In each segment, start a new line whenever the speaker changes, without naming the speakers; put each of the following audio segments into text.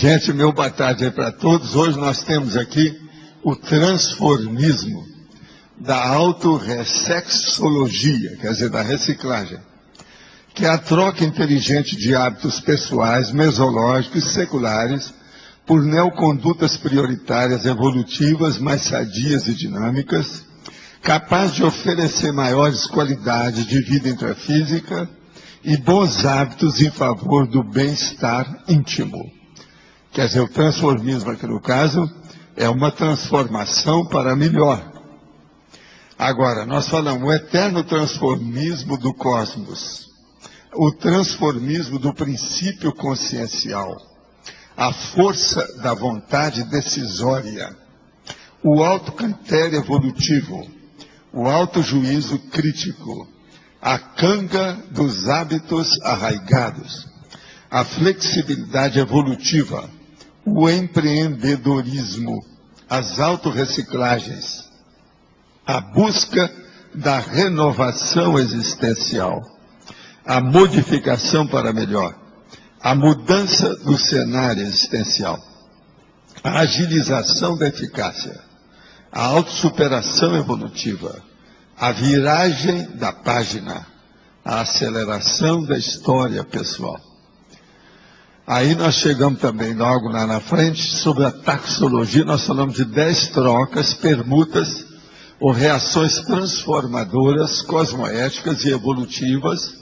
Gente, meu boa tarde aí para todos. Hoje nós temos aqui o transformismo da autorressexologia, quer dizer, da reciclagem, que é a troca inteligente de hábitos pessoais, mesológicos e seculares por neocondutas prioritárias evolutivas mais sadias e dinâmicas, capaz de oferecer maiores qualidades de vida intrafísica e bons hábitos em favor do bem-estar íntimo. Quer dizer, o transformismo aqui no caso é uma transformação para melhor. Agora, nós falamos o eterno transformismo do cosmos, o transformismo do princípio consciencial, a força da vontade decisória, o autocritério evolutivo, o autojuízo crítico, a canga dos hábitos arraigados, a flexibilidade evolutiva, o empreendedorismo, as autorreciclagens, a busca da renovação existencial, a modificação para melhor, a mudança do cenário existencial, a agilização da eficácia, a autossuperação evolutiva, a viragem da página, a aceleração da história pessoal. Aí nós chegamos também, logo lá na frente, sobre a taxologia, nós falamos de 10 trocas, permutas ou reações transformadoras, cosmoéticas e evolutivas,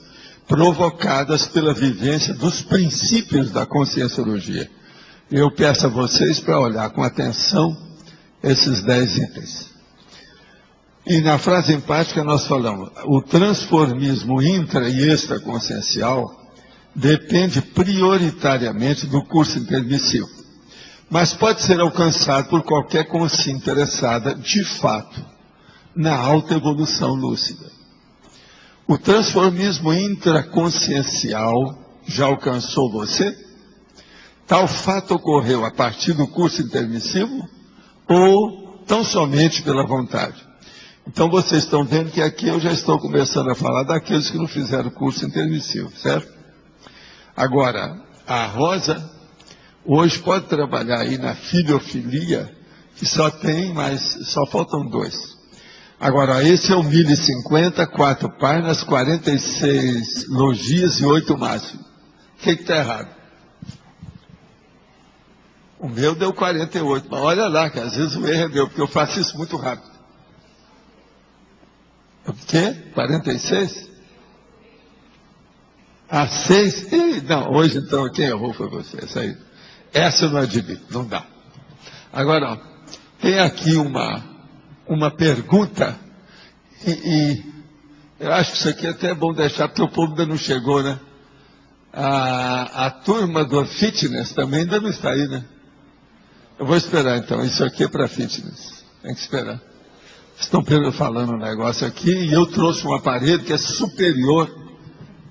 provocadas pela vivência dos princípios da conscienciologia. Eu peço a vocês para olhar com atenção esses 10 itens. E na frase empática nós falamos, o transformismo intra e extraconsciencial depende prioritariamente do curso intermissivo, mas pode ser alcançado por qualquer consciência interessada, de fato, na autoevolução lúcida. O transformismo intraconsciencial já alcançou você? Tal fato ocorreu a partir do curso intermissivo ou tão somente pela vontade? Então vocês estão vendo que aqui eu já estou começando a falar daqueles que não fizeram o curso intermissivo, certo? Agora, a Rosa hoje pode trabalhar aí na filiofilia, que só tem, mas só faltam 2. Agora, esse é o 1050, 4 páginas, 46 logias e 8 máximos. O que está errado? O meu deu 48, mas olha lá, que às vezes o erro é meu, porque eu faço isso muito rápido. O quê? 46? Ah, 6? Ih, não, hoje então quem errou foi você. Essa eu não admito, não dá. Agora, ó, tem aqui uma pergunta, e eu acho que isso aqui é até bom deixar, porque o povo ainda não chegou, né? A turma do fitness também ainda não está aí, né? Eu vou esperar então, isso aqui é para fitness, tem que esperar. Estão falando um negócio aqui, e eu trouxe um aparelho que é superior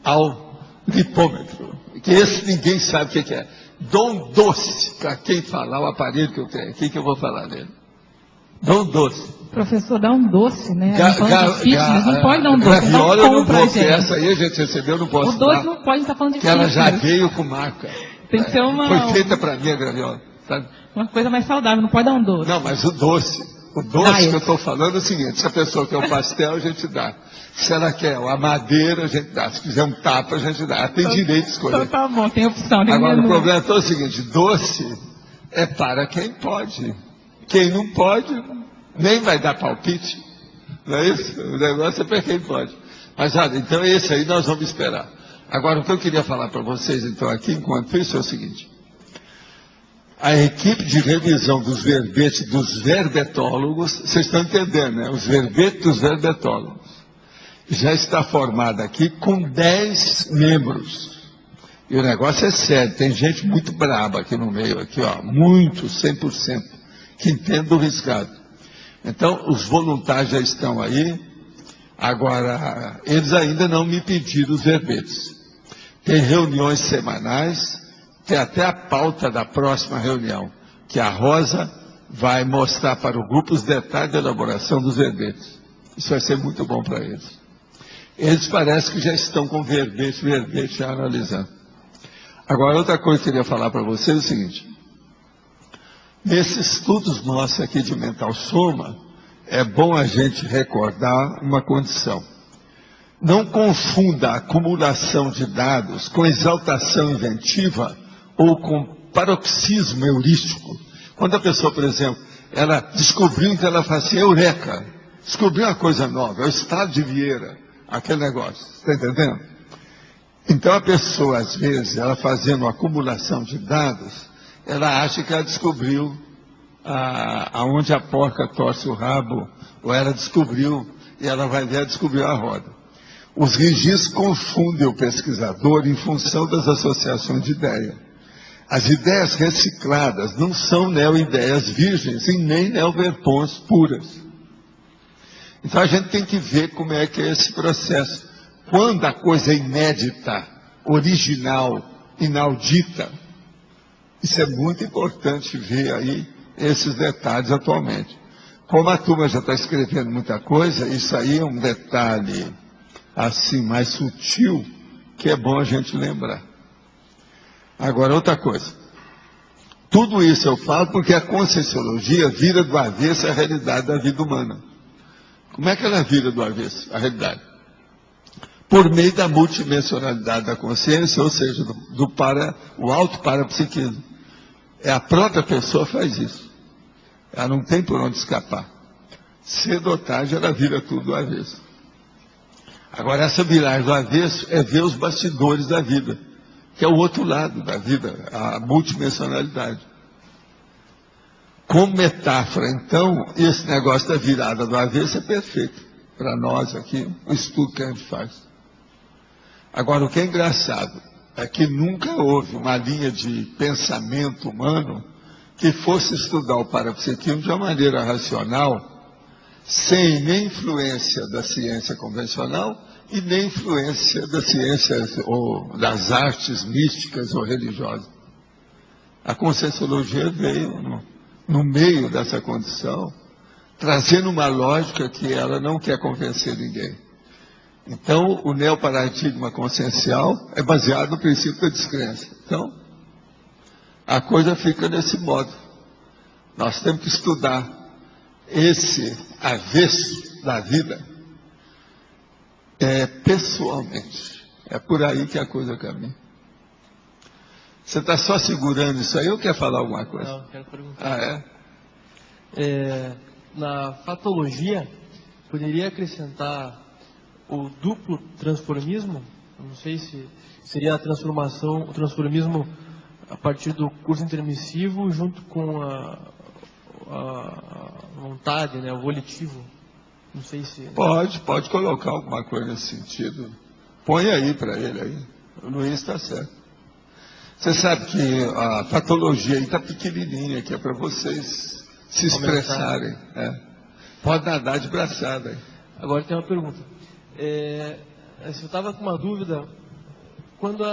ao lipômetro, que esse ninguém sabe o que é. Dom doce, para quem falar o aparelho que eu tenho aqui, que eu vou falar dele. Dom doce.
Professor, dá um doce, né? Fitness, não pode dar um doce.
Graviola eu não vou, porque essa aí a gente recebeu, eu não posso
o doce
dar,
não pode estar falando de
que ela já
fitness.
veio com marca.
Tem que ser
Foi feita para mim a graviola, sabe?
Uma coisa mais saudável, não pode dar um doce.
Não, mas o doce que eu estou falando é o seguinte, se a pessoa quer um pastel, a gente dá. Se ela quer a madeira, a gente dá. Se quiser um tapa, a gente dá. Ela tem direito de escolher.
Então tá bom, tem opção. Tem
Agora,
menu.
o problema é o seguinte, doce é para quem pode. Quem não pode, nem vai dar palpite. Não é isso? O negócio é para quem pode. Mas olha, então esse aí nós vamos esperar. Agora, o que eu queria falar para vocês, então, aqui, enquanto isso, é o seguinte. A equipe de revisão dos verbetes dos verbetólogos, vocês estão entendendo, né? Os verbetes dos verbetólogos, já está formada aqui com 10 membros. E o negócio é sério, tem gente muito braba aqui no meio, aqui, ó, muito, 100%, que entende do riscado. Então, os voluntários já estão aí. Agora, eles ainda não me pediram os verbetes. Tem reuniões semanais, tem até a pauta da próxima reunião, que a Rosa vai mostrar para o grupo os detalhes da elaboração dos verbetes. Isso vai ser muito bom para eles. Eles parecem que já estão com verbete já analisando. Agora, outra coisa que eu queria falar para vocês é o seguinte. Nesses estudos nossos aqui de mental soma, é bom a gente recordar uma condição. Não confunda a acumulação de dados com exaltação inventiva ou com paroxismo heurístico. Quando a pessoa, por exemplo, ela descobriu que ela fazia eureka, descobriu uma coisa nova, é o estado de Vieira, aquele negócio, está entendendo? Então a pessoa, às vezes, ela fazendo uma acumulação de dados, ela acha que ela descobriu aonde a porca torce o rabo, ou ela descobriu, e ela vai ver, ela descobriu a roda. Os registros confundem o pesquisador em função das associações de ideia. As ideias recicladas não são neo-ideias virgens e nem neo-verpons puras. Então a gente tem que ver como é que é esse processo. Quando a coisa é inédita, original, inaudita, isso é muito importante ver aí esses detalhes atualmente. Como a turma já está escrevendo muita coisa, isso aí é um detalhe assim mais sutil, que é bom a gente lembrar. Agora, outra coisa. Tudo isso eu falo porque a conscienciologia vira do avesso a realidade da vida humana. Como é que ela vira do avesso a realidade? Por meio da multidimensionalidade da consciência, ou seja, o auto-parapsiquismo. É a própria pessoa que faz isso. Ela não tem por onde escapar. Cedo ou tarde ela vira tudo do avesso. Agora, essa viragem do avesso é ver os bastidores da vida, que é o outro lado da vida, a multidimensionalidade. Como metáfora, então, esse negócio da virada do avesso é perfeito para nós aqui, o estudo que a gente faz. Agora, o que é engraçado é que nunca houve uma linha de pensamento humano que fosse estudar o parapsiquismo de uma maneira racional, sem nem influência da ciência convencional e nem influência das ciências ou das artes místicas ou religiosas. A conscienciologia veio no meio dessa condição, trazendo uma lógica que ela não quer convencer ninguém. Então, o neoparadigma consciencial é baseado no princípio da descrença. Então, a coisa fica nesse modo. Nós temos que estudar esse avesso da vida pessoalmente. É por aí que a coisa caminha. Você está só segurando isso aí ou quer falar alguma coisa?
Não, quero perguntar. Na fatologia, poderia acrescentar o duplo transformismo? Não sei se seria a transformação, o transformismo a partir do curso intermissivo junto com a vontade, né, o volitivo. Não sei se...
Pode colocar alguma coisa nesse sentido. Põe aí para ele aí. O Luiz está certo. Você sabe que a patologia aí está pequenininha, que é para vocês se expressarem. Pode nadar de braçada aí.
Agora tem uma pergunta. Eu estava com uma dúvida. Quando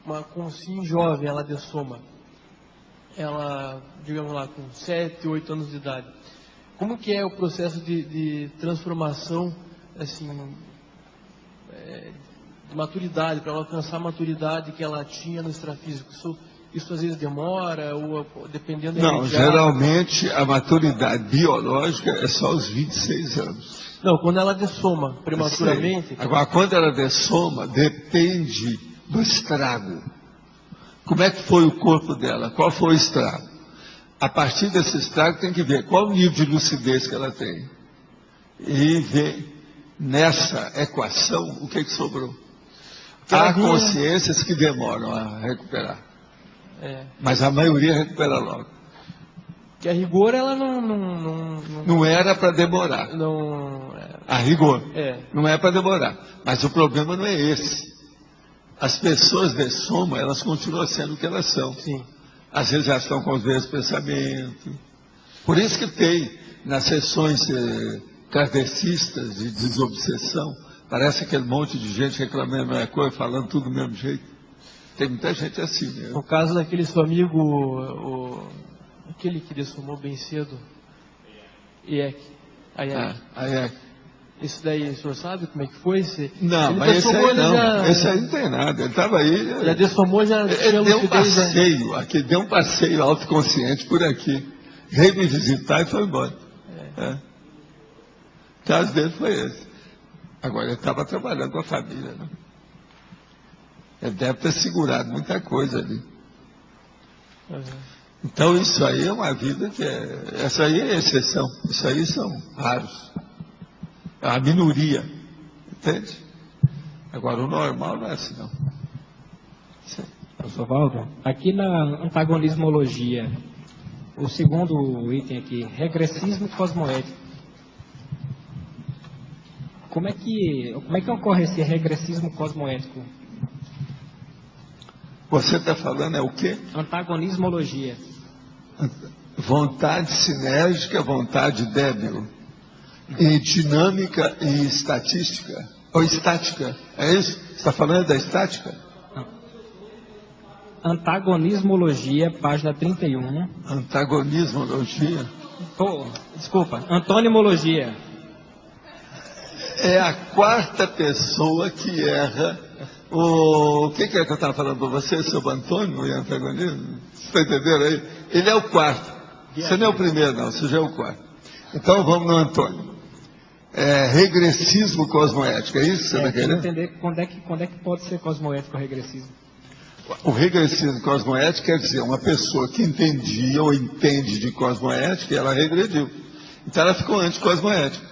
uma consciência jovem, ela dessoma, ela, digamos lá, com 7, 8 anos de idade, como que é o processo de transformação, assim, de maturidade, para ela alcançar a maturidade que ela tinha no extrafísico? Isso às vezes demora, ou dependendo...
Não, geralmente a maturidade biológica é só aos 26 anos.
Não, quando ela dessoma prematuramente...
Agora, quando ela dessoma, depende do estrago. Como é que foi o corpo dela? Qual foi o estrago? A partir desse estrago tem que ver qual o nível de lucidez que ela tem. E ver nessa equação o que sobrou. Há consciências que demoram a recuperar. Mas a maioria recupera logo.
Que a rigor ela
não era para demorar. A rigor. Não é para demorar. Mas o problema não é esse. As pessoas dessoma, elas continuam sendo o que elas são.
Sim.
Às vezes já estão com os mesmos pensamentos. Por isso que tem, nas sessões kardecistas de desobsessão, parece aquele monte de gente reclamando a mesma coisa, falando tudo do mesmo jeito. Tem muita gente assim mesmo.
No caso daquele seu amigo, aquele que dessomou bem cedo, Hayek. Esse daí, o senhor sabe como é que foi?
Não, mas esse aí não. Esse aí não tem nada. Ele estava aí.
Já dessomou, já.
Ele deu um passeio, aqui, deu um passeio autoconsciente por aqui. Veio me visitar e foi embora. O caso dele foi esse. Agora, ele estava trabalhando com a família, né? Ele deve ter segurado muita coisa ali. Então, isso aí é uma vida que essa aí é exceção. Isso aí são raros. É a minoria. Entende? Agora, o normal não é assim, não.
Professor Valdo, aqui na antagonismologia, o segundo item aqui, regressismo cosmoético. Como é que ocorre esse regressismo cosmoético?
Você está falando é o quê?
Antagonismologia.
Vontade sinérgica, vontade débil. E dinâmica e estatística. Ou estática. É isso? Você está falando da estática?
Não. Antagonismologia, página 31.
Antagonismologia?
Desculpa, antonimologia.
É a quarta pessoa que erra. O que é que eu estava falando para você sobre antônimo e antagonismo? Você está entendendo aí? Ele é o quarto. Você não é o primeiro, não. Você já é o quarto. Então vamos no antônimo. Regressismo cosmoético. É isso que você está querendo?
Entender quando é que pode ser cosmoético o regressismo.
O regressismo cosmoético quer dizer uma pessoa que entendia ou entende de cosmoética e ela regrediu. Então ela ficou anticosmoética.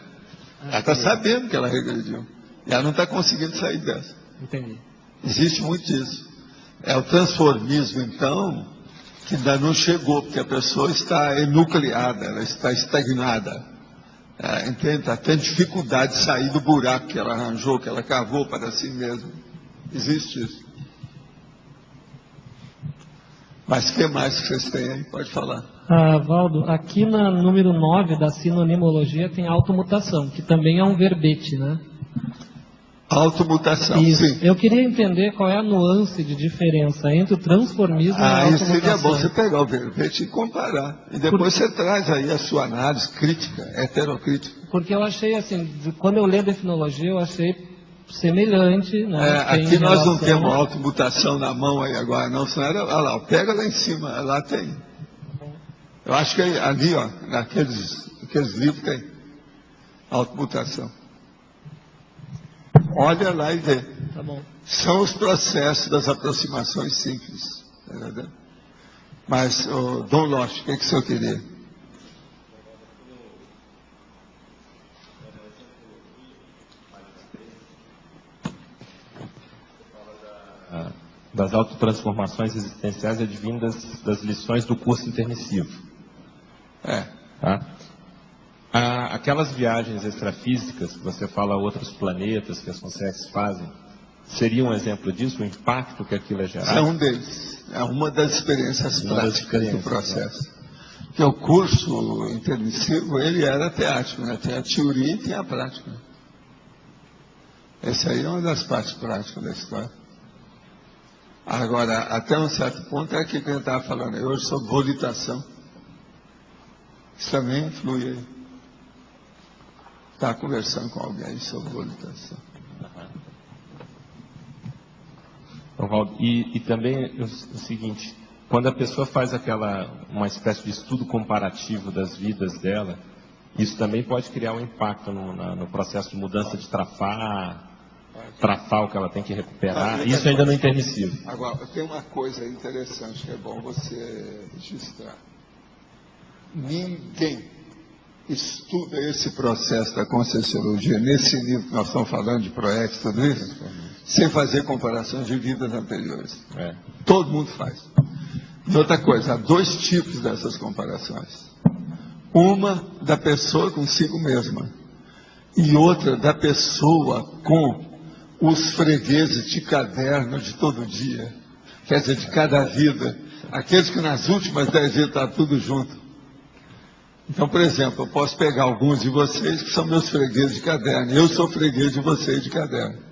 Ela está sabendo que ela regrediu. E ela não está conseguindo sair dessa.
Entendi.
Existe muito disso. É o transformismo, então, que ainda não chegou, porque a pessoa está enucleada, ela está estagnada. Entende? Está tendo dificuldade de sair do buraco que ela arranjou, que ela cavou para si mesma. Existe isso. Mas o que mais que vocês têm aí? Pode falar.
Valdo, aqui na número 9 da sinonimologia tem automutação, que também é um verbete, né?
Automutação,
isso.
Sim.
Eu queria entender qual é a nuance de diferença entre o transformismo e a automutação.
Isso seria bom você pegar o verbete e comparar. E depois você traz aí a sua análise crítica, heterocrítica.
Porque eu achei assim, quando eu li a definologia, eu achei semelhante, né?
Aqui nós não temos automutação na mão aí agora, não, senão olha lá, pega lá em cima, lá tem. Eu acho que ali, ó, naqueles livros tem automutação. Olha lá e vê.
Tá bom.
São os processos das aproximações simples. Tá entendendo? Mas, Dom Loche, o que o senhor queria?
Das autotransformações existenciais advindas das lições do curso intermissivo. Tá? Aquelas viagens extrafísicas que você fala a outros planetas que as consciências fazem, seria um exemplo disso, o impacto que aquilo é gerado?
É um deles. É uma das experiências práticas do processo. Porque o curso intermissivo, ele era teático, né? Tem a teoria e tem a prática. Essa aí é uma das partes práticas da história. Agora, até um certo ponto, é aquilo que a gente estava falando aí hoje sobre volitação. Isso também influi aí. Está conversando com alguém sobre volitação.
E também o seguinte, quando a pessoa faz uma espécie de estudo comparativo das vidas dela, isso também pode criar um impacto no processo de mudança de trafal que ela tem que recuperar. Isso ainda não é intermissivo.
Agora, tem uma coisa interessante que é bom você registrar. Ninguém estuda esse processo da Conscienciologia nesse nível que nós estamos falando de proex, tudo isso, sem fazer comparações de vidas anteriores. Todo mundo faz. E outra coisa, há dois tipos dessas comparações. Uma da pessoa consigo mesma e outra da pessoa com os fregueses de caderno de todo dia, quer dizer, de cada vida, aqueles que nas últimas 10 vidas está tudo junto. Então, por exemplo, eu posso pegar alguns de vocês que são meus fregueses de caderno, eu sou freguês de vocês de caderno.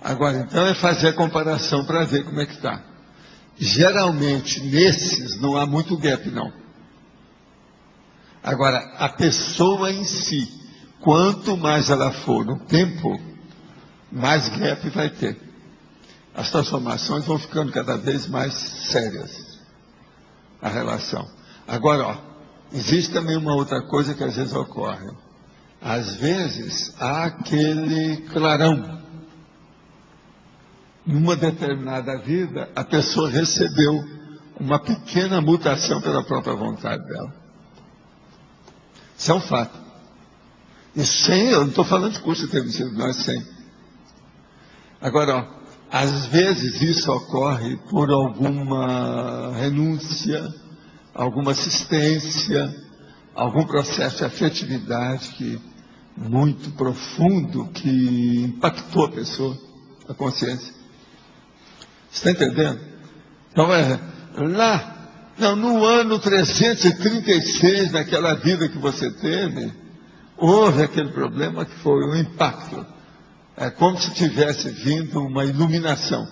Agora, então, é fazer a comparação para ver como é que está. Geralmente, nesses, não há muito gap, não. Agora, a pessoa em si, quanto mais ela for no tempo, mais gap vai ter. As transformações vão ficando cada vez mais sérias, a relação. Agora, ó, existe também uma outra coisa que às vezes ocorre. Às vezes, há aquele clarão. Numa determinada vida, a pessoa recebeu uma pequena mutação pela própria vontade dela. Isso é um fato. E sem, eu não estou falando de curso intermissivo, não é sem. Agora, ó, às vezes isso ocorre por alguma renúncia, alguma assistência, algum processo de afetividade muito profundo que impactou a pessoa, a consciência. Você está entendendo? Então, no ano 336, naquela vida que você teve, houve aquele problema que foi um impacto. É como se tivesse vindo uma iluminação.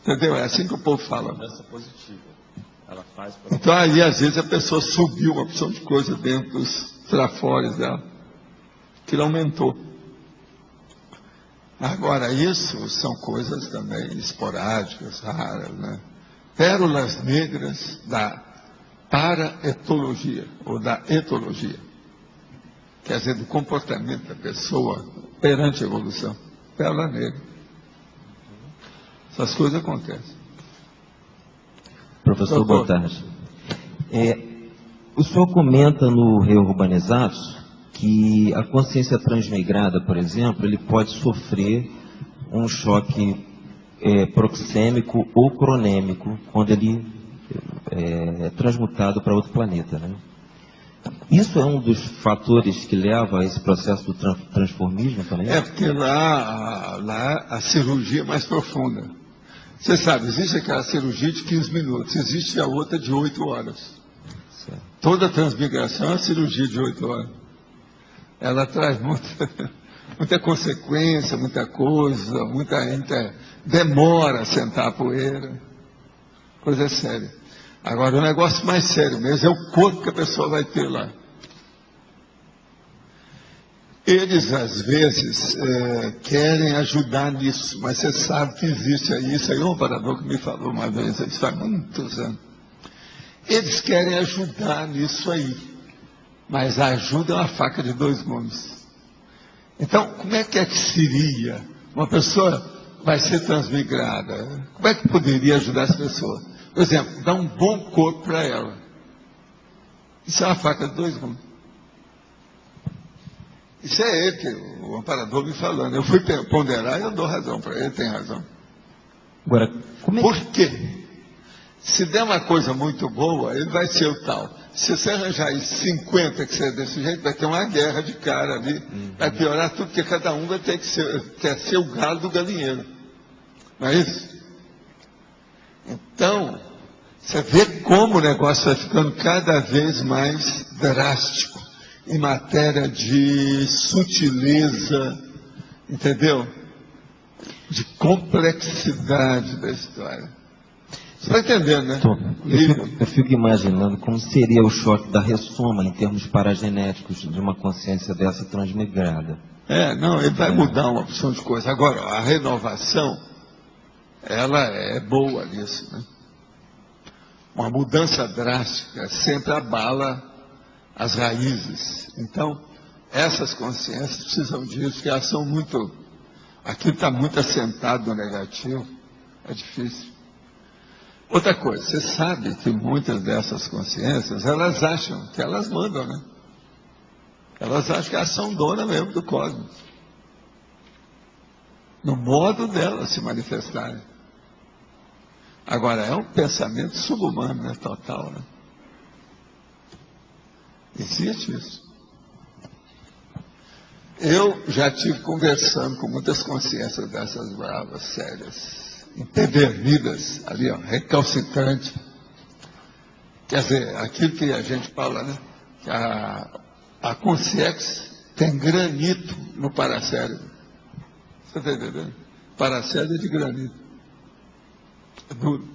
Entendeu? É assim que o povo fala.
Mudança positiva. Ela faz
então, aí, às vezes, a pessoa subiu uma opção de coisa dentro dos trafores dela, que aumentou. Agora, isso são coisas também esporádicas, raras, né? Pérolas negras da paraetologia, ou da etologia. Quer dizer, do comportamento da pessoa perante a evolução. Pérola negra. Essas coisas acontecem.
Professor, boa tarde. O senhor comenta no Reurbanizados que a consciência transmigrada, por exemplo, ele pode sofrer um choque proxêmico ou cronêmico quando ele é transmutado para outro planeta, né? Isso é um dos fatores que leva a esse processo do transformismo também?
É porque lá a cirurgia é mais profunda. Você sabe, existe aquela cirurgia de 15 minutos, existe a outra de 8 horas.
Certo.
Toda transmigração é uma cirurgia de 8 horas. Ela traz muita consequência, muita coisa, muita demora a sentar a poeira. Coisa séria. Agora, o negócio mais sério mesmo é o corpo que a pessoa vai ter lá. Eles, às vezes, querem ajudar nisso, mas você sabe que existe aí, isso aí é um operador que me falou uma vez, isso faz muitos anos. Eles querem ajudar nisso aí, mas a ajuda é uma faca de dois gumes. Então, como é que seria? Uma pessoa vai ser transmigrada, como é que poderia ajudar essa pessoa? Por exemplo, dar um bom corpo para ela. Isso é uma faca de dois gumes. Isso é ele, que o amparador me falando. Eu fui ponderar e eu dou razão para ele, tem razão.
Agora,
Por quê? Se der uma coisa muito boa, ele vai ser o tal. Se você arranjar aí 50 que seja desse jeito, vai ter uma guerra de cara ali. Vai piorar tudo, porque cada um vai ter que quer ser o galo do galinheiro. Não é isso? Então, você vê como o negócio vai ficando cada vez mais drástico em matéria de sutileza, entendeu? De complexidade da história. Você está entendendo, né?
Eu fico imaginando como seria o choque da ressoma em termos paragenéticos de uma consciência dessa transmigrada.
Ele vai mudar uma opção de coisa. Agora, a renovação, ela é boa nisso, né? Uma mudança drástica sempre abala as raízes. Então, essas consciências precisam disso, porque elas são muito... Aquilo está muito assentado no negativo, é difícil. Outra coisa, você sabe que muitas dessas consciências, elas acham que elas mandam, né? Elas acham que elas são donas mesmo do cosmos. No modo delas se manifestarem. Agora, é um pensamento subhumano, né? Total, né? Existe isso. Eu já tive conversando com muitas consciências dessas bravas, sérias, empedernidas, ali, ó, recalcitrante. Quer dizer, aquilo que a gente fala, né? Que a consciência tem granito no paracérebro. Você está entendendo? Paracérebro é de granito. É duro.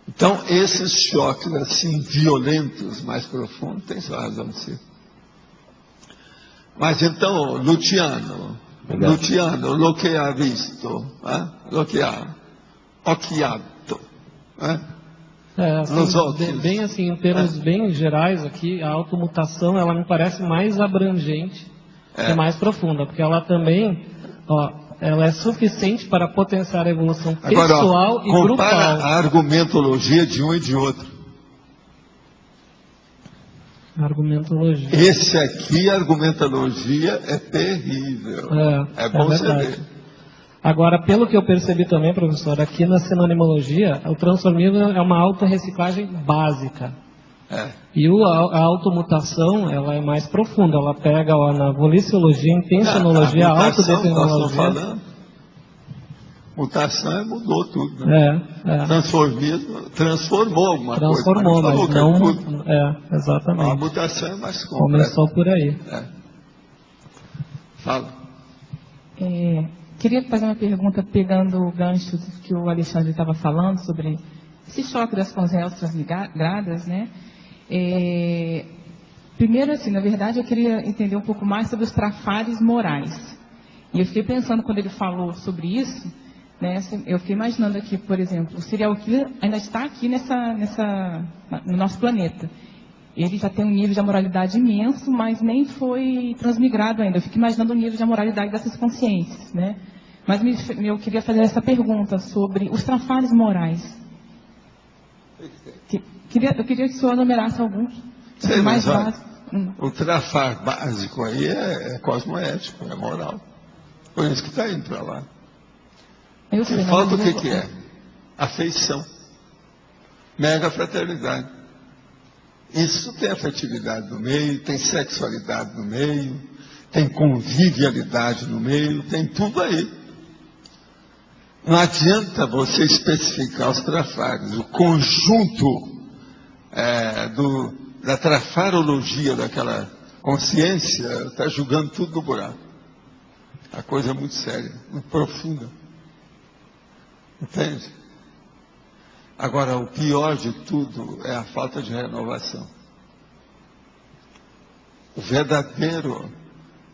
Então, esses choques assim, violentos, mais profundos, têm sua razão de ser. Mas então, Luciano, lo che ha visto, lo che ha occhiato, nos
assim, bem assim, em termos bem gerais aqui, a automutação, ela me parece mais abrangente e mais profunda, porque ela também, ela é suficiente para potenciar a evolução pessoal
agora,
e grupal.
Compara a argumentologia de um e de outro.
Argumentologia.
Esse aqui, a argumentologia é terrível. É bom você ver.
Agora, pelo que eu percebi também, professor, aqui na sinonimologia, o transformismo é uma autorreciclagem básica. E a automutação, ela é mais profunda. Ela pega na voliciologia, intencionologia, a autodeterminologia.
Mutação mudou tudo, né? Transformismo transformou alguma coisa.
Transformou, mas não. Exatamente.
A mutação é mais completa.
Começou por aí.
Fala.
Queria fazer uma pergunta pegando o gancho que o Alexandre estava falando sobre esse choque das consciências transmigradas, né? Primeiro, assim, na verdade, eu queria entender um pouco mais sobre os trafares morais. E eu fiquei pensando quando ele falou sobre isso. Eu fiquei imaginando aqui, por exemplo, o serial killer ainda está aqui no nosso planeta. Ele já tem um nível de amoralidade imenso, mas nem foi transmigrado ainda. Eu fico imaginando o nível de amoralidade dessas consciências, né? Mas eu queria fazer essa pergunta sobre os trafares morais. Eu queria que o senhor enumerasse alguns. Mais básicos.
O trafar básico aí é cosmoético, é moral. Por isso que está indo para lá. Falta o que é? Afeição. Mega fraternidade. Isso tem afetividade no meio, tem sexualidade no meio, tem convivialidade no meio, tem tudo aí. Não adianta você especificar os trafares. O conjunto da trafarologia daquela consciência está julgando tudo no buraco. A coisa é muito séria, muito profunda. Entende? Agora, o pior de tudo é a falta de renovação.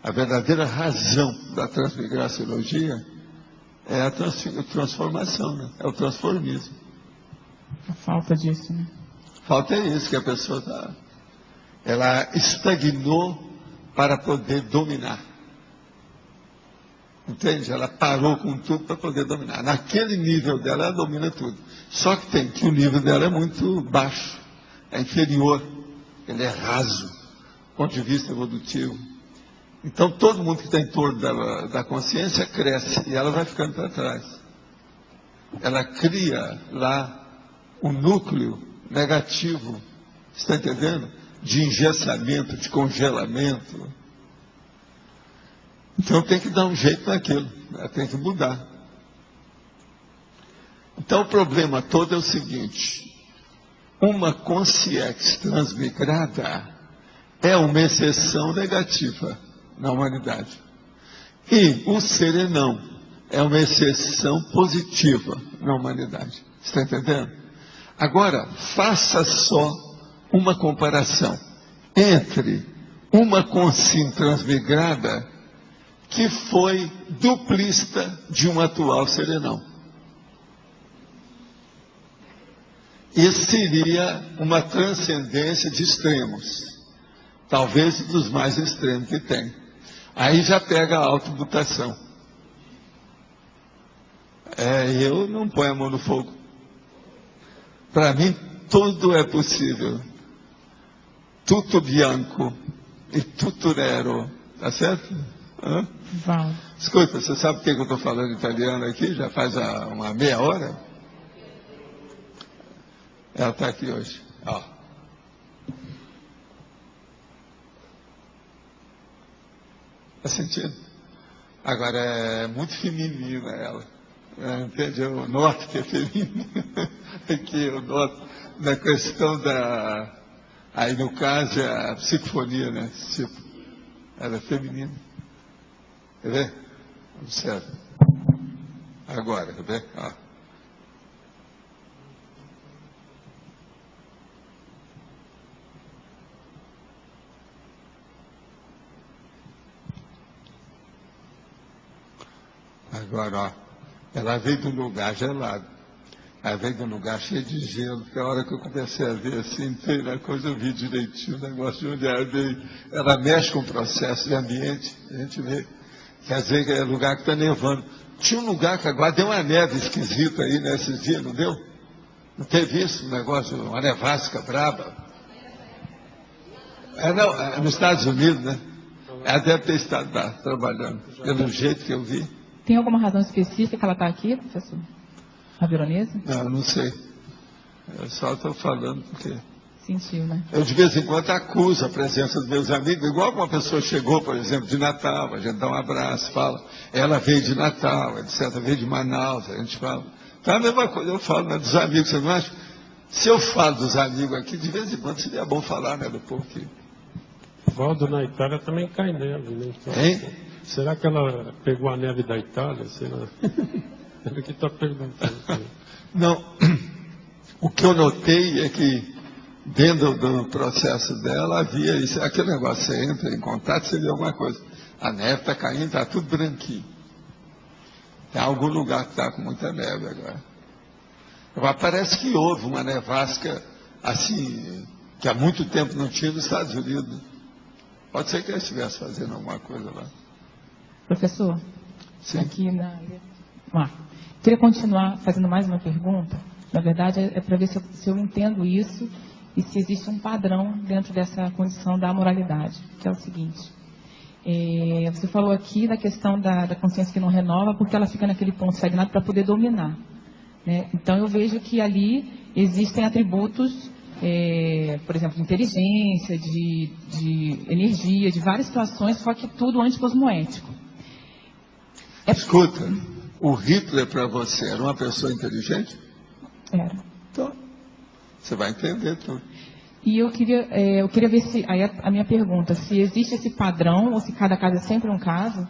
A verdadeira razão da transmigraciologia é a transformação, né? É o transformismo.
A falta disso, né?
Falta é isso, que a pessoa ela estagnou para poder dominar. Entende? Ela parou com tudo para poder dominar. Naquele nível dela, ela domina tudo. Só que o nível dela é muito baixo, é inferior, ele é raso, do ponto de vista evolutivo. Então, todo mundo que está em torno da consciência cresce e ela vai ficando para trás. Ela cria lá um núcleo negativo, está entendendo? De engessamento, de congelamento. Então tem que dar um jeito naquilo, tem que mudar. Então o problema todo é o seguinte: uma consciência transmigrada é uma exceção negativa na humanidade. E o serenão é uma exceção positiva na humanidade. Está entendendo? Agora, faça só uma comparação entre uma consciência transmigrada que foi duplista de um atual serenão. Isso seria uma transcendência de extremos, talvez dos mais extremos que tem. Aí já pega a automutação. Eu não ponho a mão no fogo. Para mim, tudo é possível. Tutto bianco e tutto nero. Tá certo? Escuta, você sabe por que eu estou falando italiano aqui? Já faz uma meia hora? Ela está aqui hoje. Está sentindo? Agora é muito feminina ela. Entende? Eu noto que é feminina. Aqui eu noto na questão aí no caso é a psicofonia, né? Tipo, ela é feminina. Quer ver? Observe. Agora, quer ver? Agora, ó, ela veio de um lugar gelado. Aí veio de um lugar cheio de gelo, porque a hora que eu comecei a ver assim, entrei na coisa, eu vi direitinho o negócio de onde ela veio. Ela mexe com o processo de ambiente, a gente vê. Quer dizer que é lugar que está nevando. Tinha um lugar que agora deu uma neve esquisita aí nesses dias, não deu? Não teve isso, um negócio, uma nevasca braba? É nos Estados Unidos, né? Ela deve ter estado lá, trabalhando, pelo jeito que eu vi.
Tem alguma razão específica que ela está aqui, professor? A Veronese?
Não sei. Eu só estou falando porque...
Sentiu, né?
Eu, de vez em quando, acuso a presença dos meus amigos, igual uma pessoa chegou, por exemplo, de Natal, a gente dá um abraço, fala, ela veio de Natal, etc., veio de Manaus, a gente fala. Então, a mesma coisa eu falo, né, dos amigos, você não acha? Se eu falo dos amigos aqui, de vez em quando seria bom falar, né, do povo que...
Valdo na Itália também cai neve, né? Então,
hein?
Será que ela pegou a neve da Itália? Será? Ele que está perguntando.
Não. O que eu notei é que dentro do processo dela havia isso, aquele negócio, você entra em contato, você vê alguma coisa. A neve está caindo, está tudo branquinho. Tem algum lugar que está com muita neve agora. Agora parece que houve uma nevasca assim, que há muito tempo não tinha nos Estados Unidos. Pode ser que ele estivesse fazendo alguma coisa lá.
Professor,
sim.
Aqui na... queria continuar fazendo mais uma pergunta. Na verdade, é para ver se eu entendo isso e se existe um padrão dentro dessa condição da amoralidade, que é o seguinte. Você falou aqui da questão da consciência que não renova, porque ela fica naquele ponto estagnado para poder dominar. Né? Então, eu vejo que ali existem atributos, por exemplo, de inteligência, de energia, de várias situações, só que tudo anticosmoético.
Escuta, o Hitler para você era uma pessoa inteligente?
Era.
Então, você vai entender tudo.
E eu queria ver se, aí a minha pergunta, se existe esse padrão, ou se cada caso é sempre um caso,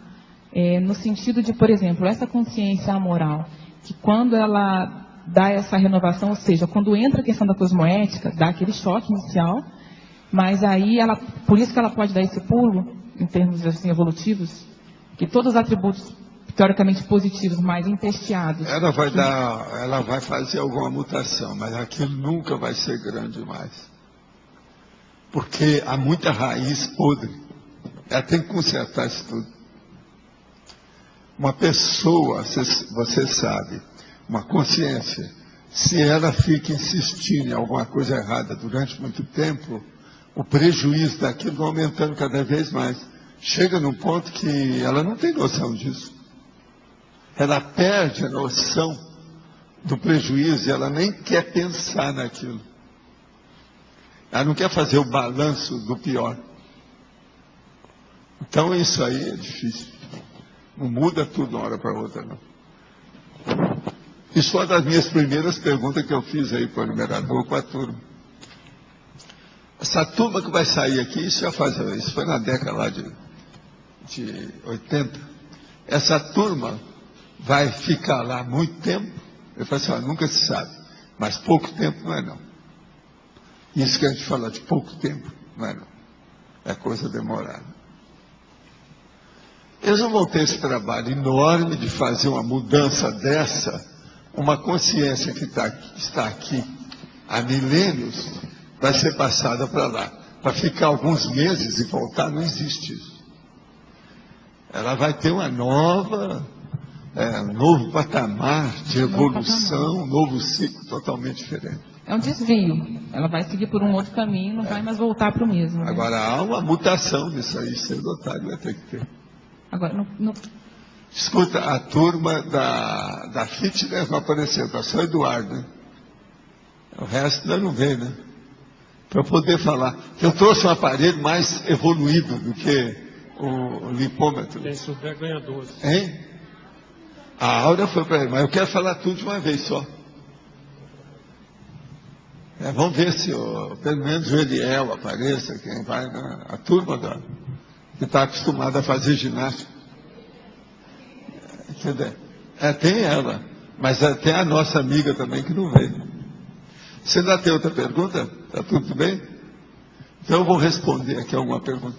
no sentido de, por exemplo, essa consciência amoral, que quando ela dá essa renovação, ou seja, quando entra a questão da cosmoética, dá aquele choque inicial, mas aí por isso que ela pode dar esse pulo, em termos assim, evolutivos, que todos os atributos teoricamente positivos, mais empesteados.
Ela vai fazer alguma mutação, mas aquilo nunca vai ser grande mais. Porque há muita raiz podre. Ela tem que consertar isso tudo. Uma pessoa, você sabe, uma consciência, se ela fica insistindo em alguma coisa errada durante muito tempo, o prejuízo daquilo vai aumentando cada vez mais. Chega num ponto que ela não tem noção disso. Ela perde a noção do prejuízo e ela nem quer pensar naquilo. Ela não quer fazer o balanço do pior. Então isso aí é difícil. Não muda tudo de uma hora para outra, não. Isso foi uma das minhas primeiras perguntas que eu fiz aí para o numerador com a turma. Essa turma que vai sair aqui, isso foi na década lá de 80. Essa turma vai ficar lá muito tempo? Eu falei assim, nunca se sabe. Mas pouco tempo não é não. Isso que a gente fala de pouco tempo, não é não. É coisa demorada. Eles não vão ter esse trabalho enorme de fazer uma mudança dessa, uma consciência que está aqui há milênios, vai ser passada para lá. Para ficar alguns meses e voltar, não existe isso. Ela vai ter uma nova... um novo patamar de evolução, um novo ciclo totalmente diferente.
É um desvio. Ela vai seguir por um outro caminho, não vai mais voltar para o mesmo. Né?
Agora, há uma mutação disso aí, cedo ou tarde vai ter que ter.
Agora,
Escuta, a turma da fitness não apareceu, está só Eduardo, né? O resto ainda não veio, né? Para eu poder falar. Eu trouxe um aparelho mais evoluído do que o lipômetro.
Quem souber ganha 12.
Hein? A Áurea foi para ele, mas eu quero falar tudo de uma vez só. Vamos ver se pelo menos o Eliel apareça, quem vai, né? A turma que está acostumada a fazer ginástica. Tem ela, mas tem a nossa amiga também que não veio. Você ainda tem outra pergunta? Está tudo bem? Então eu vou responder aqui alguma pergunta.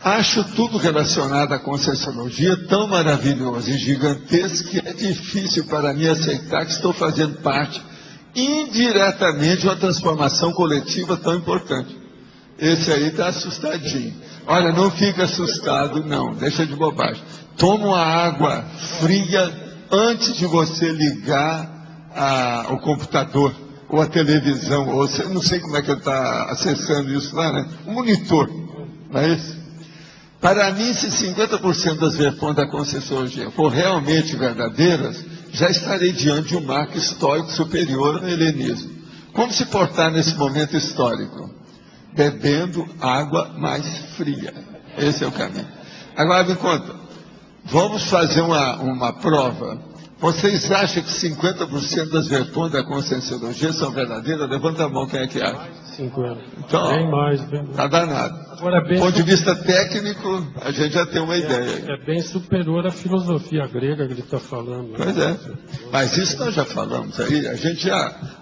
Acho tudo relacionado à Conscienciologia tão maravilhoso e gigantesco que é difícil para mim aceitar que estou fazendo parte indiretamente de uma transformação coletiva tão importante. Esse aí está assustadinho. Olha, não fica assustado, não, deixa de bobagem. Toma uma água fria antes de você ligar o computador ou a televisão, ou não sei como é que ele está acessando isso lá, né? Um monitor, não é isso? Para mim, se 50% das versões da Conscienciologia for realmente verdadeiras, já estarei diante de um marco histórico superior ao helenismo. Como se portar nesse momento histórico? Bebendo água mais fria. Esse é o caminho. Agora me conta, vamos fazer uma prova. Vocês acham que 50% das versões da Conscienciologia são verdadeiras? Levanta a mão, quem é que acha?
50.
Então,
bem mais.
Está danado.
Agora,
do ponto de vista técnico, a gente já tem uma ideia.
É bem superior à filosofia grega que ele está falando.
Pois é. Mas isso nós já falamos aí. A gente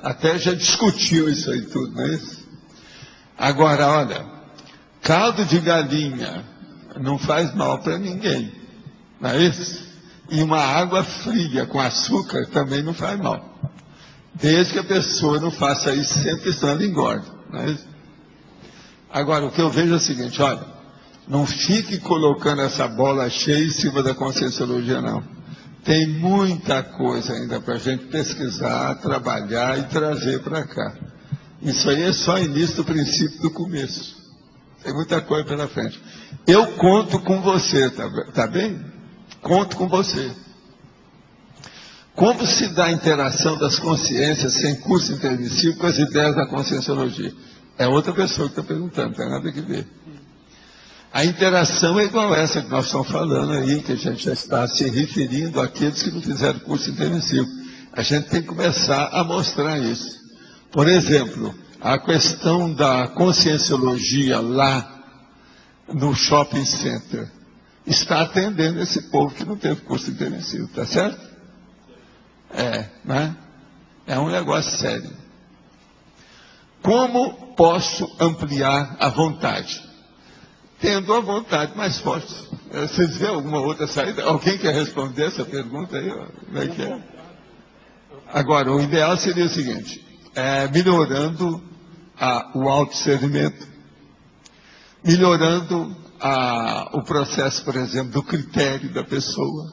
até já discutiu isso aí tudo, não é isso? Agora, olha, caldo de galinha não faz mal para ninguém, não é isso? E uma água fria com açúcar também não faz mal. Desde que a pessoa não faça isso sempre, senão ela engorda, não é isso? Agora, o que eu vejo é o seguinte, olha, não fique colocando essa bola cheia em cima da Conscienciologia, não. Tem muita coisa ainda para a gente pesquisar, trabalhar e trazer para cá. Isso aí é só início do princípio do começo. Tem muita coisa pela frente. Eu conto com você, tá bem? Conto com você. Como se dá a interação das consciências sem curso intermissivo com as ideias da Conscienciologia? É outra pessoa que está perguntando, não tem nada a ver. A interação é igual essa que nós estamos falando aí, que a gente já está se referindo àqueles que não fizeram curso intermissivo. A gente tem que começar a mostrar isso. Por exemplo, a questão da Conscienciologia lá no shopping center está atendendo esse povo que não teve curso intermissivo, tá certo? Né? É um negócio sério. Como posso ampliar a vontade? Tendo a vontade mais forte. Vocês vêem alguma outra saída? Alguém quer responder essa pergunta aí? Como é que é? Agora, o ideal seria o seguinte, melhorando o autodiscernimento, melhorando o processo, por exemplo, do critério da pessoa,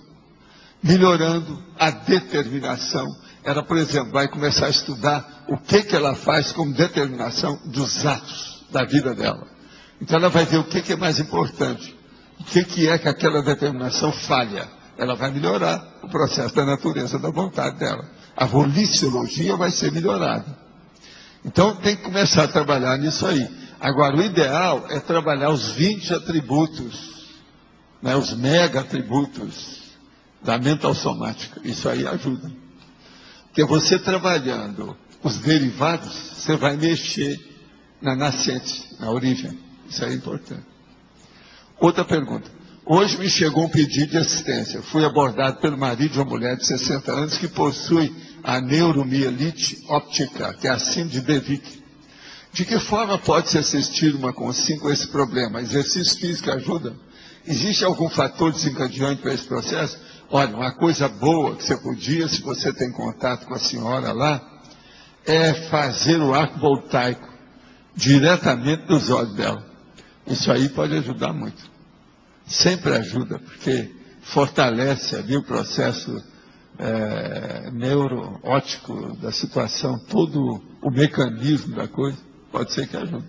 melhorando a determinação. Ela, por exemplo, vai começar a estudar o que ela faz como determinação dos atos da vida dela. Então ela vai ver o que é mais importante, o que é que aquela determinação falha. Ela vai melhorar o processo da natureza da vontade dela. A voliciologia vai ser melhorada. Então tem que começar a trabalhar nisso aí. Agora, o ideal é trabalhar os 20 atributos, né, os mega atributos da mental somática. Isso aí ajuda. Porque você trabalhando os derivados, você vai mexer na nascente, na origem. Isso é importante. Outra pergunta. Hoje me chegou um pedido de assistência. Fui abordado pelo marido de uma mulher de 60 anos que possui a neuromielite óptica, que é a síndrome de Devic. De que forma pode-se assistir uma consciência com esse problema? Exercício físico ajuda? Existe algum fator desencadeante para esse processo? Olha, uma coisa boa que você podia, se você tem contato com a senhora lá, é fazer o arco voltaico diretamente dos olhos dela. Isso aí pode ajudar muito. Sempre ajuda, porque fortalece ali o processo neuroóptico da situação, todo o mecanismo da coisa, pode ser que ajude.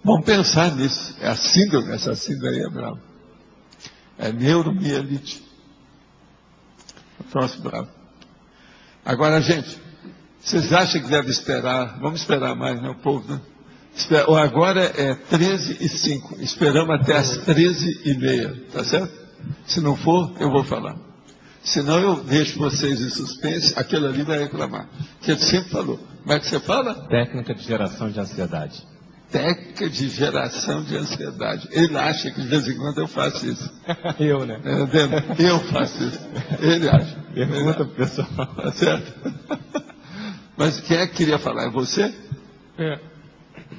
Vamos pensar nisso. É a síndrome, essa síndrome aí é brava. É neuromielite. O próximo bravo. Agora, gente, vocês acham que deve esperar? Vamos esperar mais, né, o povo, né? Agora é 13h05. Esperamos até as 13h30, tá certo? Se não for, eu vou falar. Senão eu deixo vocês em suspense, aquele ali vai reclamar. Que ele sempre falou. Como é que você fala?
Técnica de geração de ansiedade.
Técnica de geração de ansiedade. Ele acha que de vez em quando eu faço isso.
Eu, né?
Eu faço isso. Ele acha.
Pergunta pro pessoal.
Tá certo? Mas quem é que queria falar? É você?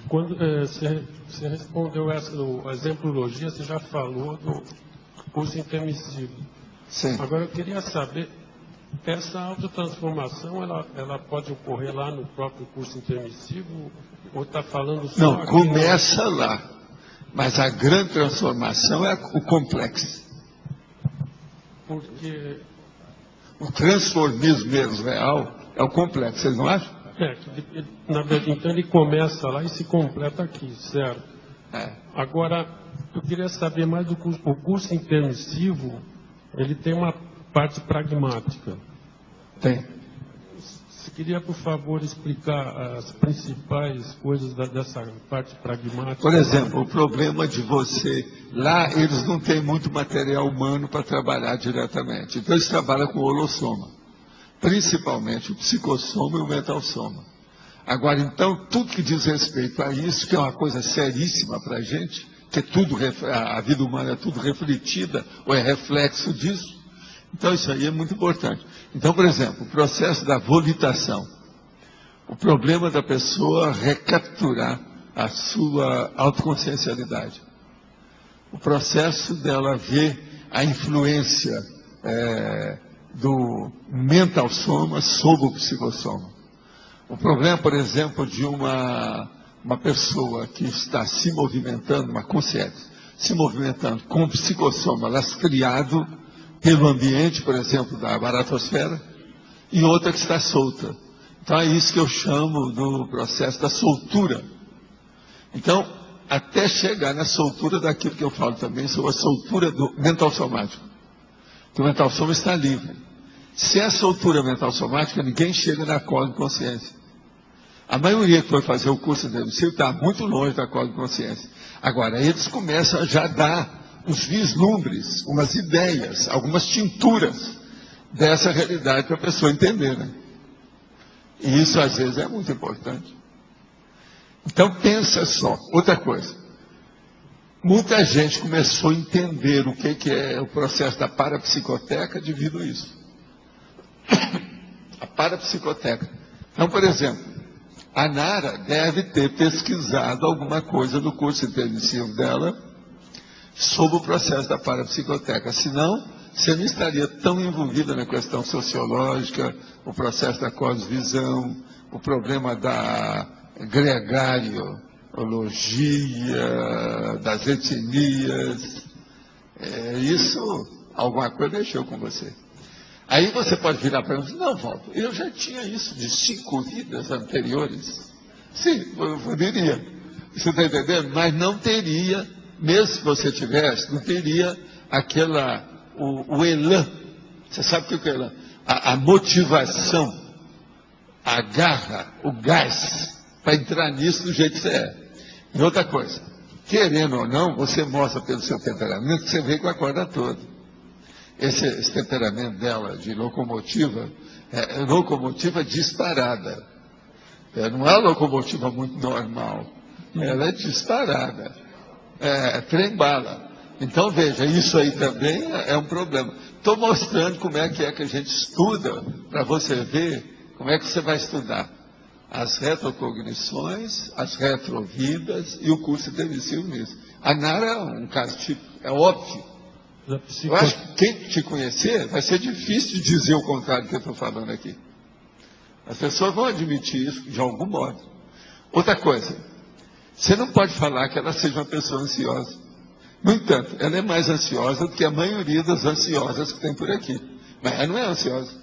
Quando você respondeu essa do exemplologia, você já falou do curso intermissivo.
Sim.
Agora eu queria saber, essa autotransformação, ela pode ocorrer lá no próprio curso intermissivo? Ou está falando só...
Não, começa lá. Mas a grande transformação é o complexo.
Porque...
O transformismo mesmo real é o complexo, vocês não acham?
Na verdade, então ele começa lá e se completa aqui, certo? Agora, eu queria saber mais do curso. O curso intermissivo, ele tem uma parte pragmática.
Tem.
Você queria, por favor, explicar as principais coisas dessa parte pragmática?
Por exemplo, o problema de você... Lá, eles não têm muito material humano para trabalhar diretamente. Então, eles trabalham com o holossoma. Principalmente o psicossoma e o mentalsoma. Agora, então, tudo que diz respeito a isso, que é uma coisa seríssima para a gente, que tudo, a vida humana é tudo refletida, ou é reflexo disso, então isso aí é muito importante. Então, por exemplo, o processo da volitação. O problema da pessoa recapturar a sua autoconsciencialidade. O processo dela ver a influência do mental soma sobre o psicossoma. O problema, por exemplo, de uma pessoa que está se movimentando, uma consciência, se movimentando com o psicossoma lastreado pelo ambiente, por exemplo, da baratosfera, e outra que está solta. Então é isso que eu chamo do processo da soltura. Então, até chegar na soltura daquilo que eu falo também sobre a soltura do mental somático. Que o mental soma está livre. Se é soltura mental somática, ninguém chega na cosmoconsciência. A maioria que foi fazer o curso de MC está muito longe da cosmoconsciência. Agora, eles começam a já dar uns vislumbres, umas ideias, algumas tinturas dessa realidade para a pessoa entender, né? E isso, às vezes, é muito importante. Então, pensa só. Outra coisa. Muita gente começou a entender o que é o processo da parapsicoteca devido a isso. A parapsicoteca. Então, por exemplo, a Nara deve ter pesquisado alguma coisa no curso intermissivo dela sobre o processo da parapsicoteca. Senão, você não estaria tão envolvida na questão sociológica, o processo da cosmovisão, o problema da gregariologia, das etnias. Isso, alguma coisa mexeu com você. Aí você pode virar para mim e dizer, não, Waldo, eu já tinha isso de 5 vidas anteriores. Sim, eu poderia. Você está entendendo? Mas não teria, mesmo se você tivesse, não teria o elan. Você sabe o que é o elan? A motivação, a garra, o gás, para entrar nisso do jeito que você é. E outra coisa, querendo ou não, você mostra pelo seu temperamento que você veio com a corda toda. Esse temperamento dela de locomotiva, é locomotiva disparada. Não é uma locomotiva muito normal. Ela é disparada. Trem-bala. Então, veja, isso aí também é um problema. Estou mostrando como é que a gente estuda, para você ver como é que você vai estudar as retrocognições, as retrovidas e o curso intermissivo nisso. A Nara é um caso típico, é óbvio. Eu acho que quem te conhecer vai ser difícil de dizer o contrário do que eu estou falando aqui. As pessoas vão admitir isso de algum modo. Outra coisa, você não pode falar que ela seja uma pessoa ansiosa. No entanto, ela é mais ansiosa do que a maioria das ansiosas que tem por aqui. Mas ela não é ansiosa.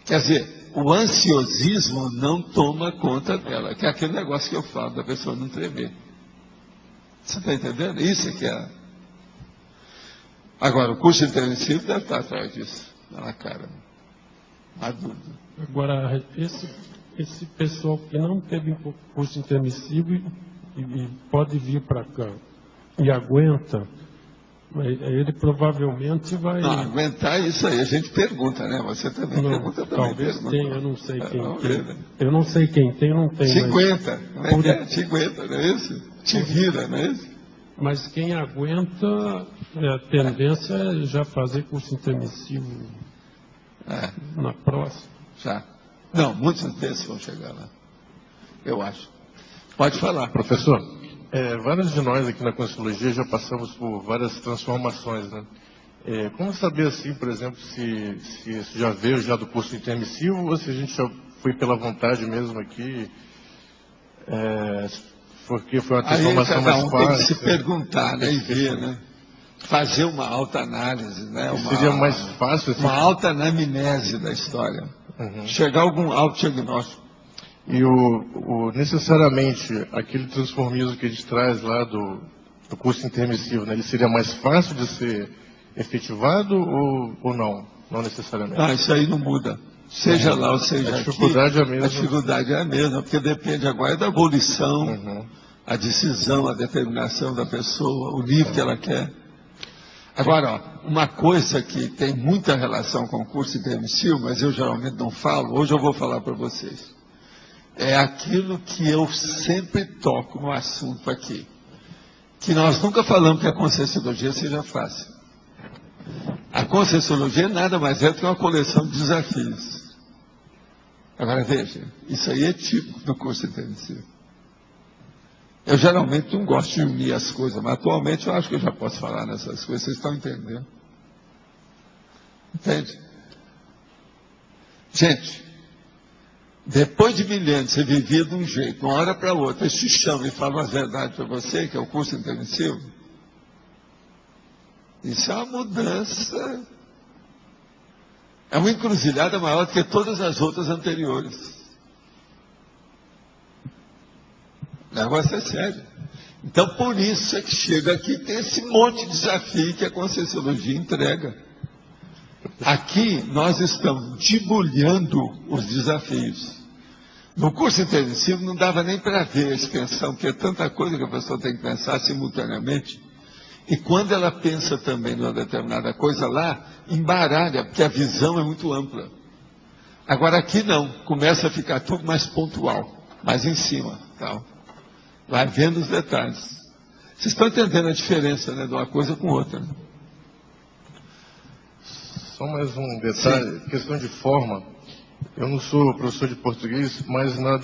Quer dizer, o ansiosismo não toma conta dela, que é aquele negócio que eu falo, da pessoa não tremer. Você está entendendo? Isso que é. Agora, o curso intermissivo deve estar atrás disso, na cara. Não há dúvida.
Agora, esse pessoal que não teve curso intermissivo e pode vir para cá e aguenta, ele provavelmente vai...
Não, aguentar isso aí, a gente pergunta, né? Você também pergunta também.
Talvez tenha, eu não sei quem tem. Eu não sei quem tem, não tem.
50, mas... 50, não é isso? Te vira, não é isso?
Mas quem aguenta, a tendência é já fazer curso intermissivo na próxima.
Já. Não, muitos desses vão chegar lá. Eu acho. Pode falar.
Professor, vários de nós aqui na Conscienciologia já passamos por várias transformações, né? Como saber, assim, por exemplo, se isso já veio já do curso intermissivo ou se a gente já foi pela vontade mesmo aqui, porque foi uma transformação mais fácil?
Tem que se perguntar, né, e ver, né? Fazer uma autoanálise, né?
Seria mais fácil, assim,
uma autoanamnese da história. Chegar a algum autodiagnóstico.
E necessariamente aquele transformismo que a gente traz lá do curso intermissivo, né, ele seria mais fácil de ser efetivado ou não? Não necessariamente.
Isso aí não muda. Seja lá ou seja
a dificuldade
aqui,
é a mesma.
A dificuldade é a mesma, porque depende agora da abolição, a decisão, a determinação da pessoa, o nível que ela quer. Agora, uma coisa que tem muita relação com o curso intermissivo, mas eu geralmente não falo, hoje eu vou falar para vocês. É aquilo que eu sempre toco no assunto aqui. Que nós nunca falamos que a Conscienciologia seja fácil. A Conscienciologia nada mais é do que uma coleção de desafios. Agora veja, isso aí é típico do curso intermissivo. Eu geralmente não gosto de unir as coisas, mas atualmente eu acho que eu já posso falar nessas coisas, vocês estão entendendo? Entende? Gente, depois de milênios você vivia de um jeito, de uma hora para outra, eles te chamam e falam a verdade para você, que é o curso intermissivo. Isso é uma mudança, é uma encruzilhada maior do que todas as outras anteriores. O negócio é sério. Então, por isso é que chega aqui e tem esse monte de desafio que a Conscienciologia entrega. Aqui nós estamos debulhando os desafios. No curso intermissivo não dava nem para ver a expansão, porque é tanta coisa que a pessoa tem que pensar simultaneamente. E quando ela pensa também numa determinada coisa lá, embaralha, porque a visão é muito ampla. Agora aqui não, começa a ficar tudo mais pontual, mais em cima, tal. Vai vendo os detalhes. Vocês estão entendendo a diferença, né, de uma coisa com outra. Né?
Só mais um detalhe, questão de forma. Eu não sou professor de português, mas na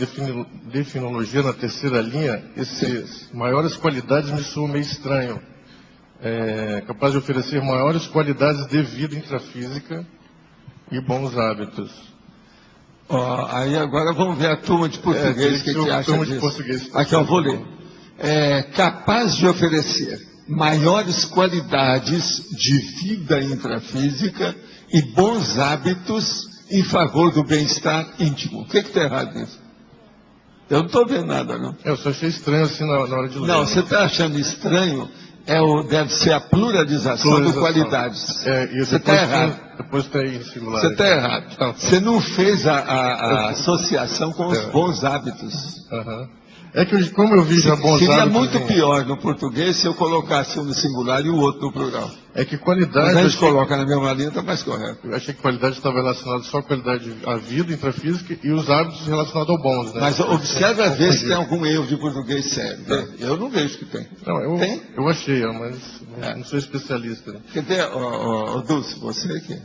definologia, na terceira linha, essas maiores qualidades me soam meio estranho. Capaz de oferecer maiores qualidades de vida intrafísica e bons hábitos.
Aí agora vamos ver a turma de português, que acha disso. Aqui eu vou ler. Capaz de oferecer maiores qualidades de vida intrafísica e bons hábitos em favor do bem-estar íntimo. O que está errado nisso? Eu não estou vendo nada, não.
Eu só achei estranho assim na hora de ler.
Não, você está achando estranho, deve ser a pluralização de qualidades.
Você está errado. Depois está aí em singular.
Você está errado. Você não fez a associação com os bons hábitos.
É que como eu vi já bons hábitos...
Seria muito pior no português se eu colocasse um no singular e o outro no plural.
É que qualidade...
Mas a gente coloca na mesma linha, está mais correto.
Eu achei que qualidade estava relacionada só à qualidade à vida intrafísica e os hábitos relacionados ao bons, né?
Mas observe a ver se tem algum erro de português sério. Eu não vejo que tem.
Não,
tem?
Eu achei, mas não sou especialista. Né?
Quer dizer, Dulce, você aqui.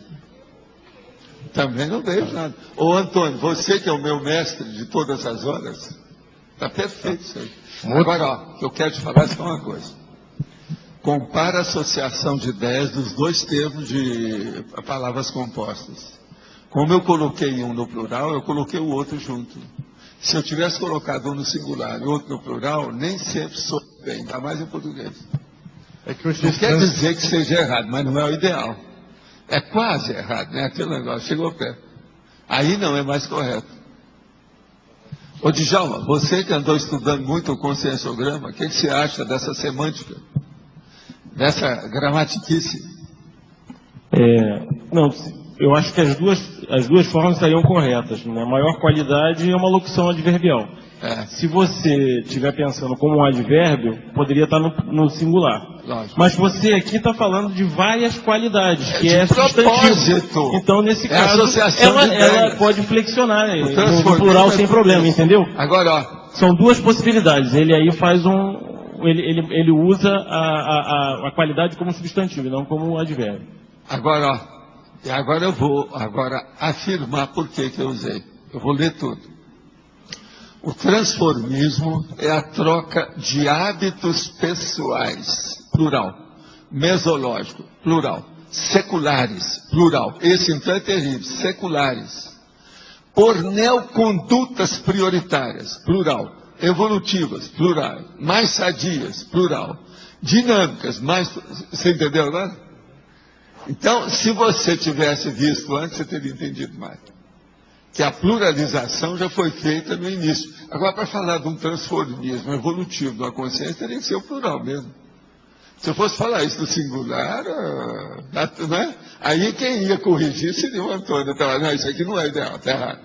Também não vejo nada. Ô Antônio, você que é o meu mestre de todas as horas, está perfeito isso aí. Agora, eu quero te falar só uma coisa. Compara a associação de ideias dos dois termos de palavras compostas. Como eu coloquei um no plural, eu coloquei o outro junto. Se eu tivesse colocado um no singular e outro no plural, nem sempre sou bem, ainda mais em português. Não quer dizer que seja errado, mas não é o ideal. É quase errado, né? Aquele negócio, chegou perto. Aí não é mais correto. Ô Djalma, você que andou estudando muito o conscienciograma, o que você acha dessa semântica? Dessa gramatiquice?
Não, eu acho que as duas formas estariam corretas. Né? A maior qualidade é uma locução adverbial. Se você estiver pensando como um advérbio, poderia estar no singular. Lógico. Mas você aqui está falando de várias qualidades, que é substantivo. Então, nesse caso, ela pode flexionar no plural sem problema, entendeu?
Agora, ó.
São duas possibilidades. Ele aí faz ele usa a qualidade como substantivo, e não como advérbio.
Agora, ó. Eu vou afirmar por que eu usei. Eu vou ler tudo. O transformismo é a troca de hábitos pessoais, plural, mesológico, plural, seculares, plural, esse então é terrível, seculares, por neocondutas prioritárias, plural, evolutivas, plural, mais sadias, plural, dinâmicas, mais... Você entendeu agora? Então, se você tivesse visto antes, você teria entendido mais. Que a pluralização já foi feita no início. Agora, para falar de um transformismo evolutivo de uma consciência, teria que ser o plural mesmo. Se eu fosse falar isso do singular, né? Aí quem ia corrigir seria o Antônio. Não, isso aqui não é ideal, está errado.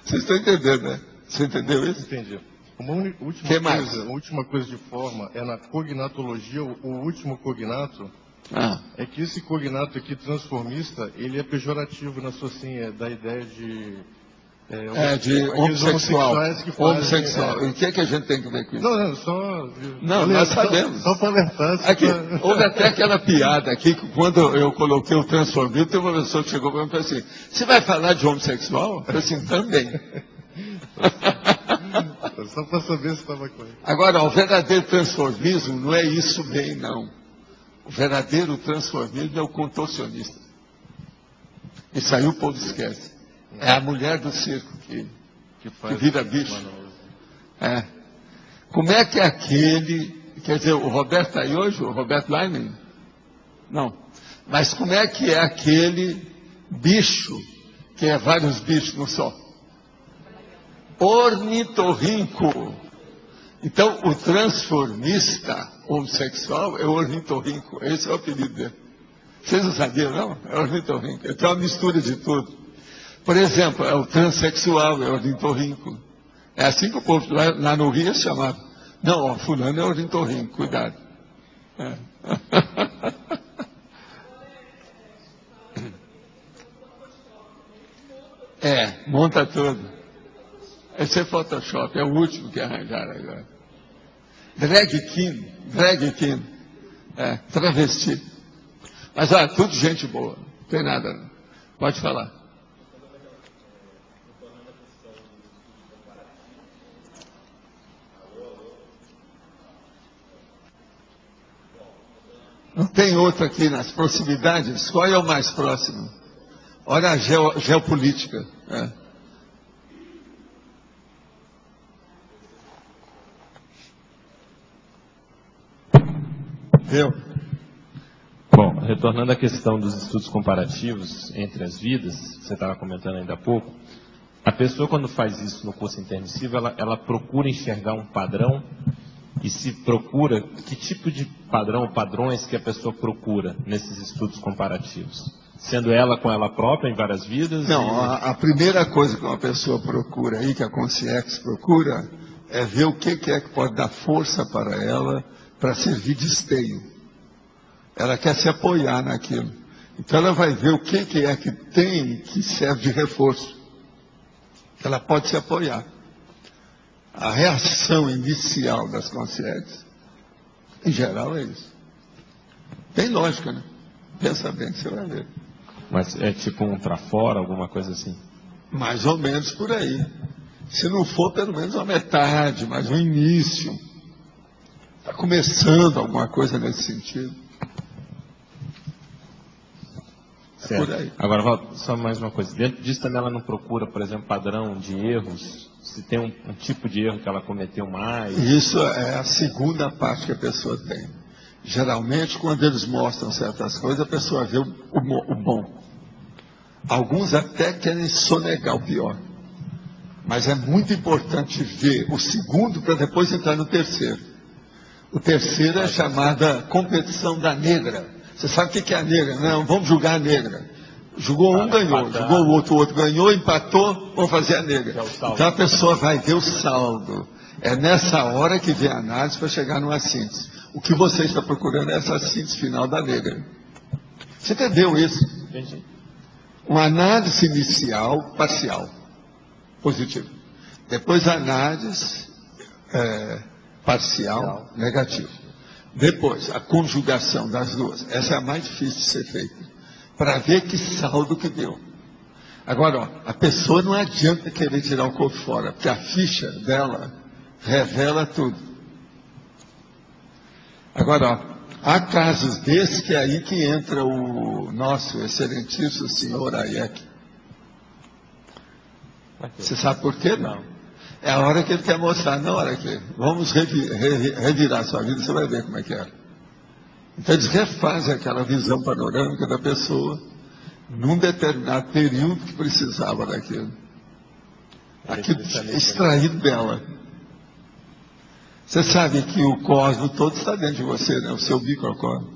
Vocês estão entendendo, né? Você entendeu isso?
Entendi. Uma última coisa de forma é na cognatologia, o último cognato, é que esse cognato aqui transformista, ele é pejorativo na sua da ideia de...
de homossexual. Homossexual. E o que a gente tem que ver com isso?
Não,
nós sabemos.
Só para alertar.
Houve até aquela piada aqui, que quando eu coloquei o transformismo, tem uma pessoa que chegou para mim e falou assim, você vai falar de homossexual? Eu falei assim, também.
Só para saber se estava claro.
Agora, o verdadeiro transformismo não é isso bem, não. O verdadeiro transformismo é o contorcionista. Isso aí o povo esquece. É a mulher do circo que vira bicho. Como é que é aquele... Quer dizer, o Roberto está aí hoje? O Roberto Leinen? Não. Mas como é que é aquele bicho, que é vários bichos no só? Ornitorrinco. Então, o transformista homossexual é ornitorrinco. Esse é o apelido dele. Vocês não sabiam, não? É ornitorrinco. Então, é uma mistura de tudo. Por exemplo, é o transexual, é ornitorrinco. É assim que o povo lá no Rio chamava. Não, fulano é ornitorrinco, cuidado. Monta tudo. Esse é Photoshop, é o último que arranjaram agora. Drag king, travesti. Mas olha, tudo gente boa, não tem nada, não. Pode falar. Não tem outro aqui nas proximidades? Qual é o mais próximo? Olha a geopolítica.
Bom, retornando à questão dos estudos comparativos entre as vidas, você estava comentando ainda há pouco, a pessoa quando faz isso no curso intermissivo, ela procura enxergar um padrão e se procura, que tipo de padrão, padrões que a pessoa procura nesses estudos comparativos? Sendo ela com ela própria em várias vidas?
Não, a primeira coisa que uma pessoa procura aí, que a Consciex procura, é ver o que é que pode dar força para ela para servir de esteio. Ela quer se apoiar naquilo. Então ela vai ver o que é que tem que serve de reforço. Ela pode se apoiar. A reação inicial das Consciex, em geral, é isso. Tem lógica, né? Pensa bem que você vai ver.
Mas é tipo um pra fora, alguma coisa assim?
Mais ou menos por aí. Se não for, pelo menos uma metade, mas um início. Está começando alguma coisa nesse sentido. É por aí.
Agora, só mais uma coisa. Dentro disso também ela não procura, por exemplo, padrão de erros? Se tem um tipo de erro que ela cometeu mais?
Isso é a segunda parte que a pessoa tem. Geralmente, quando eles mostram certas coisas, a pessoa vê o bom. Alguns até querem sonegar o pior. Mas é muito importante ver o segundo para depois entrar no terceiro. O terceiro é a chamada competição da negra. Você sabe o que é a negra? Não, vamos julgar a negra. Julgou um, ganhou. Julgou o outro ganhou, empatou, vamos fazer a negra. Então a pessoa vai ver o saldo. É nessa hora que vem a análise para chegar numa síntese. O que você está procurando é essa síntese final da negra. Você entendeu isso?
Entendi.
Uma análise inicial parcial, positiva. Depois a análise parcial, negativa. Depois, a conjugação das duas. Essa é a mais difícil de ser feita. Para ver que saldo que deu. Agora, ó, a pessoa não adianta querer tirar o corpo fora, porque a ficha dela revela tudo. Agora, ó, há casos desses que é aí que entra o nosso excelentíssimo senhor Hayek. Você sabe por quê? Não. É a hora que ele quer mostrar, na hora que vamos revirar sua vida, você vai ver como é que era. Então eles refazem aquela visão panorâmica da pessoa num determinado período que precisava daquilo. Aquilo extraído dela. Você sabe que o cosmos todo está dentro de você, né? O seu microcosmos.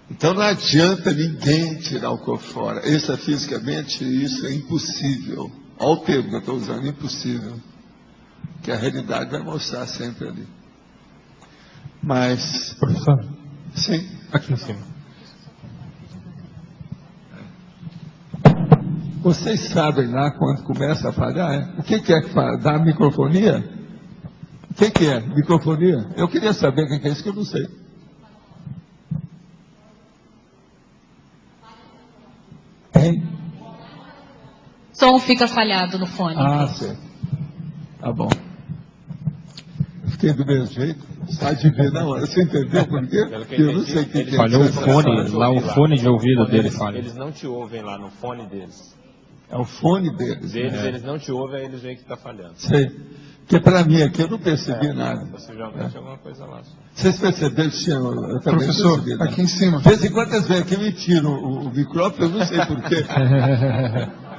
Então não adianta ninguém tirar o corpo fora. Extrafisicamente isso é impossível. Olha o termo que eu estou usando, impossível. Que a realidade vai mostrar sempre ali. Mas...
Professor?
Sim?
Aqui em cima.
Vocês sabem lá quando começa a falhar, é? O que é que fala? Dá microfonia? O que é? Microfonia? Eu queria saber o que é isso que eu não sei. Hein?
Som fica falhado no fone.
Ah, sei. Tá bom. Fiquei do mesmo jeito. Sai de ver na hora. Você entendeu por quê? Eu não sei o que é.
Falhou o fone, lá o fone de ouvido dele falha.
Eles não te ouvem lá no fone deles.
É o fone deles.
Eles não te ouvem, aí eles veem que está falhando.
Sei. Porque para mim aqui eu não percebi nada.
Possivelmente alguma coisa lá.
Vocês perceberam, eu também
professor,
percebi,
aqui em cima.
De vez em quando eles vêm aqui me tiram o micrófono, eu não sei porquê.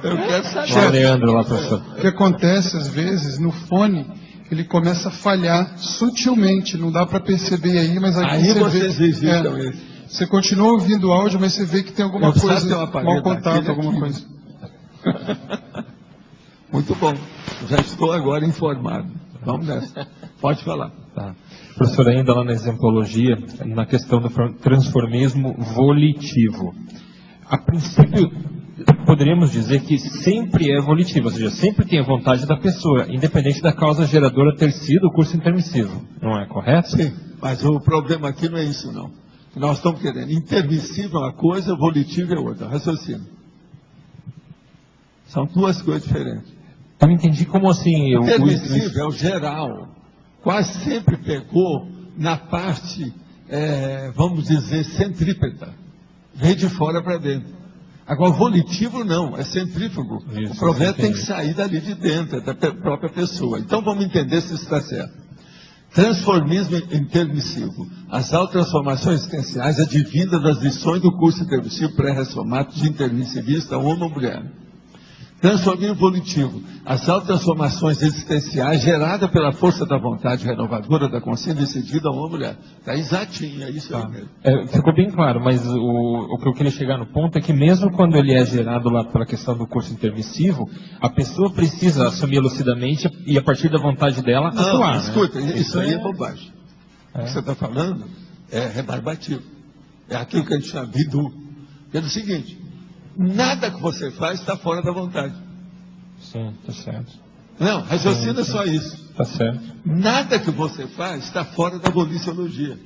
Eu quero saber.
Leandro lá, professor.
O que acontece às vezes no fone, ele começa a falhar sutilmente, não dá para perceber aí, mas aqui
aí
você
vê,
isso. Você continua ouvindo o áudio, mas você vê que tem alguma coisa, mau contato, alguma coisa.
Muito bom. Já estou agora informado. Vamos nessa. Pode falar.
Tá. Professor, ainda lá na exemplologia, na questão do transformismo volitivo. A princípio, poderíamos dizer que sempre é volitivo, ou seja, sempre tem a vontade da pessoa, independente da causa geradora ter sido o curso intermissivo. Não é correto?
Sim, mas o problema aqui não é isso, não. Nós estamos querendo. Intermissivo é uma coisa, volitivo é outra. Raciocínio. São duas coisas diferentes.
Eu não entendi como assim...
O permissivo é o geral. Quase sempre pegou na parte, vamos dizer, centrípeta. Vem de fora para dentro. Agora, volitivo não, é centrífugo. Isso, o problema tem que sair dali de dentro, da própria pessoa. Então vamos entender se isso está certo. Transformismo intermissivo. As autotransformações existenciais advindas das lições do curso intermissivo pré-reformato de intermissivista, homem ou mulher. Transformismo volitivo. As autotransformações existenciais geradas pela força da vontade renovadora da consciência decidida a uma mulher. Está exatinho, é isso aí mesmo.
Ficou bem claro, mas o que eu queria chegar no ponto é que mesmo quando ele é gerado lá pela questão do curso intermissivo, a pessoa precisa assumir lucidamente e a partir da vontade dela atuar.
Escuta, né? Isso aí é bobagem. O que você está falando é rebarbativo. É aquilo que a gente chama de bidu. É o seguinte... Nada que você faz está fora da vontade.
Sim, está certo.
Não, raciocina só isso.
Está certo.
Nada que você faz está fora da voliciologia.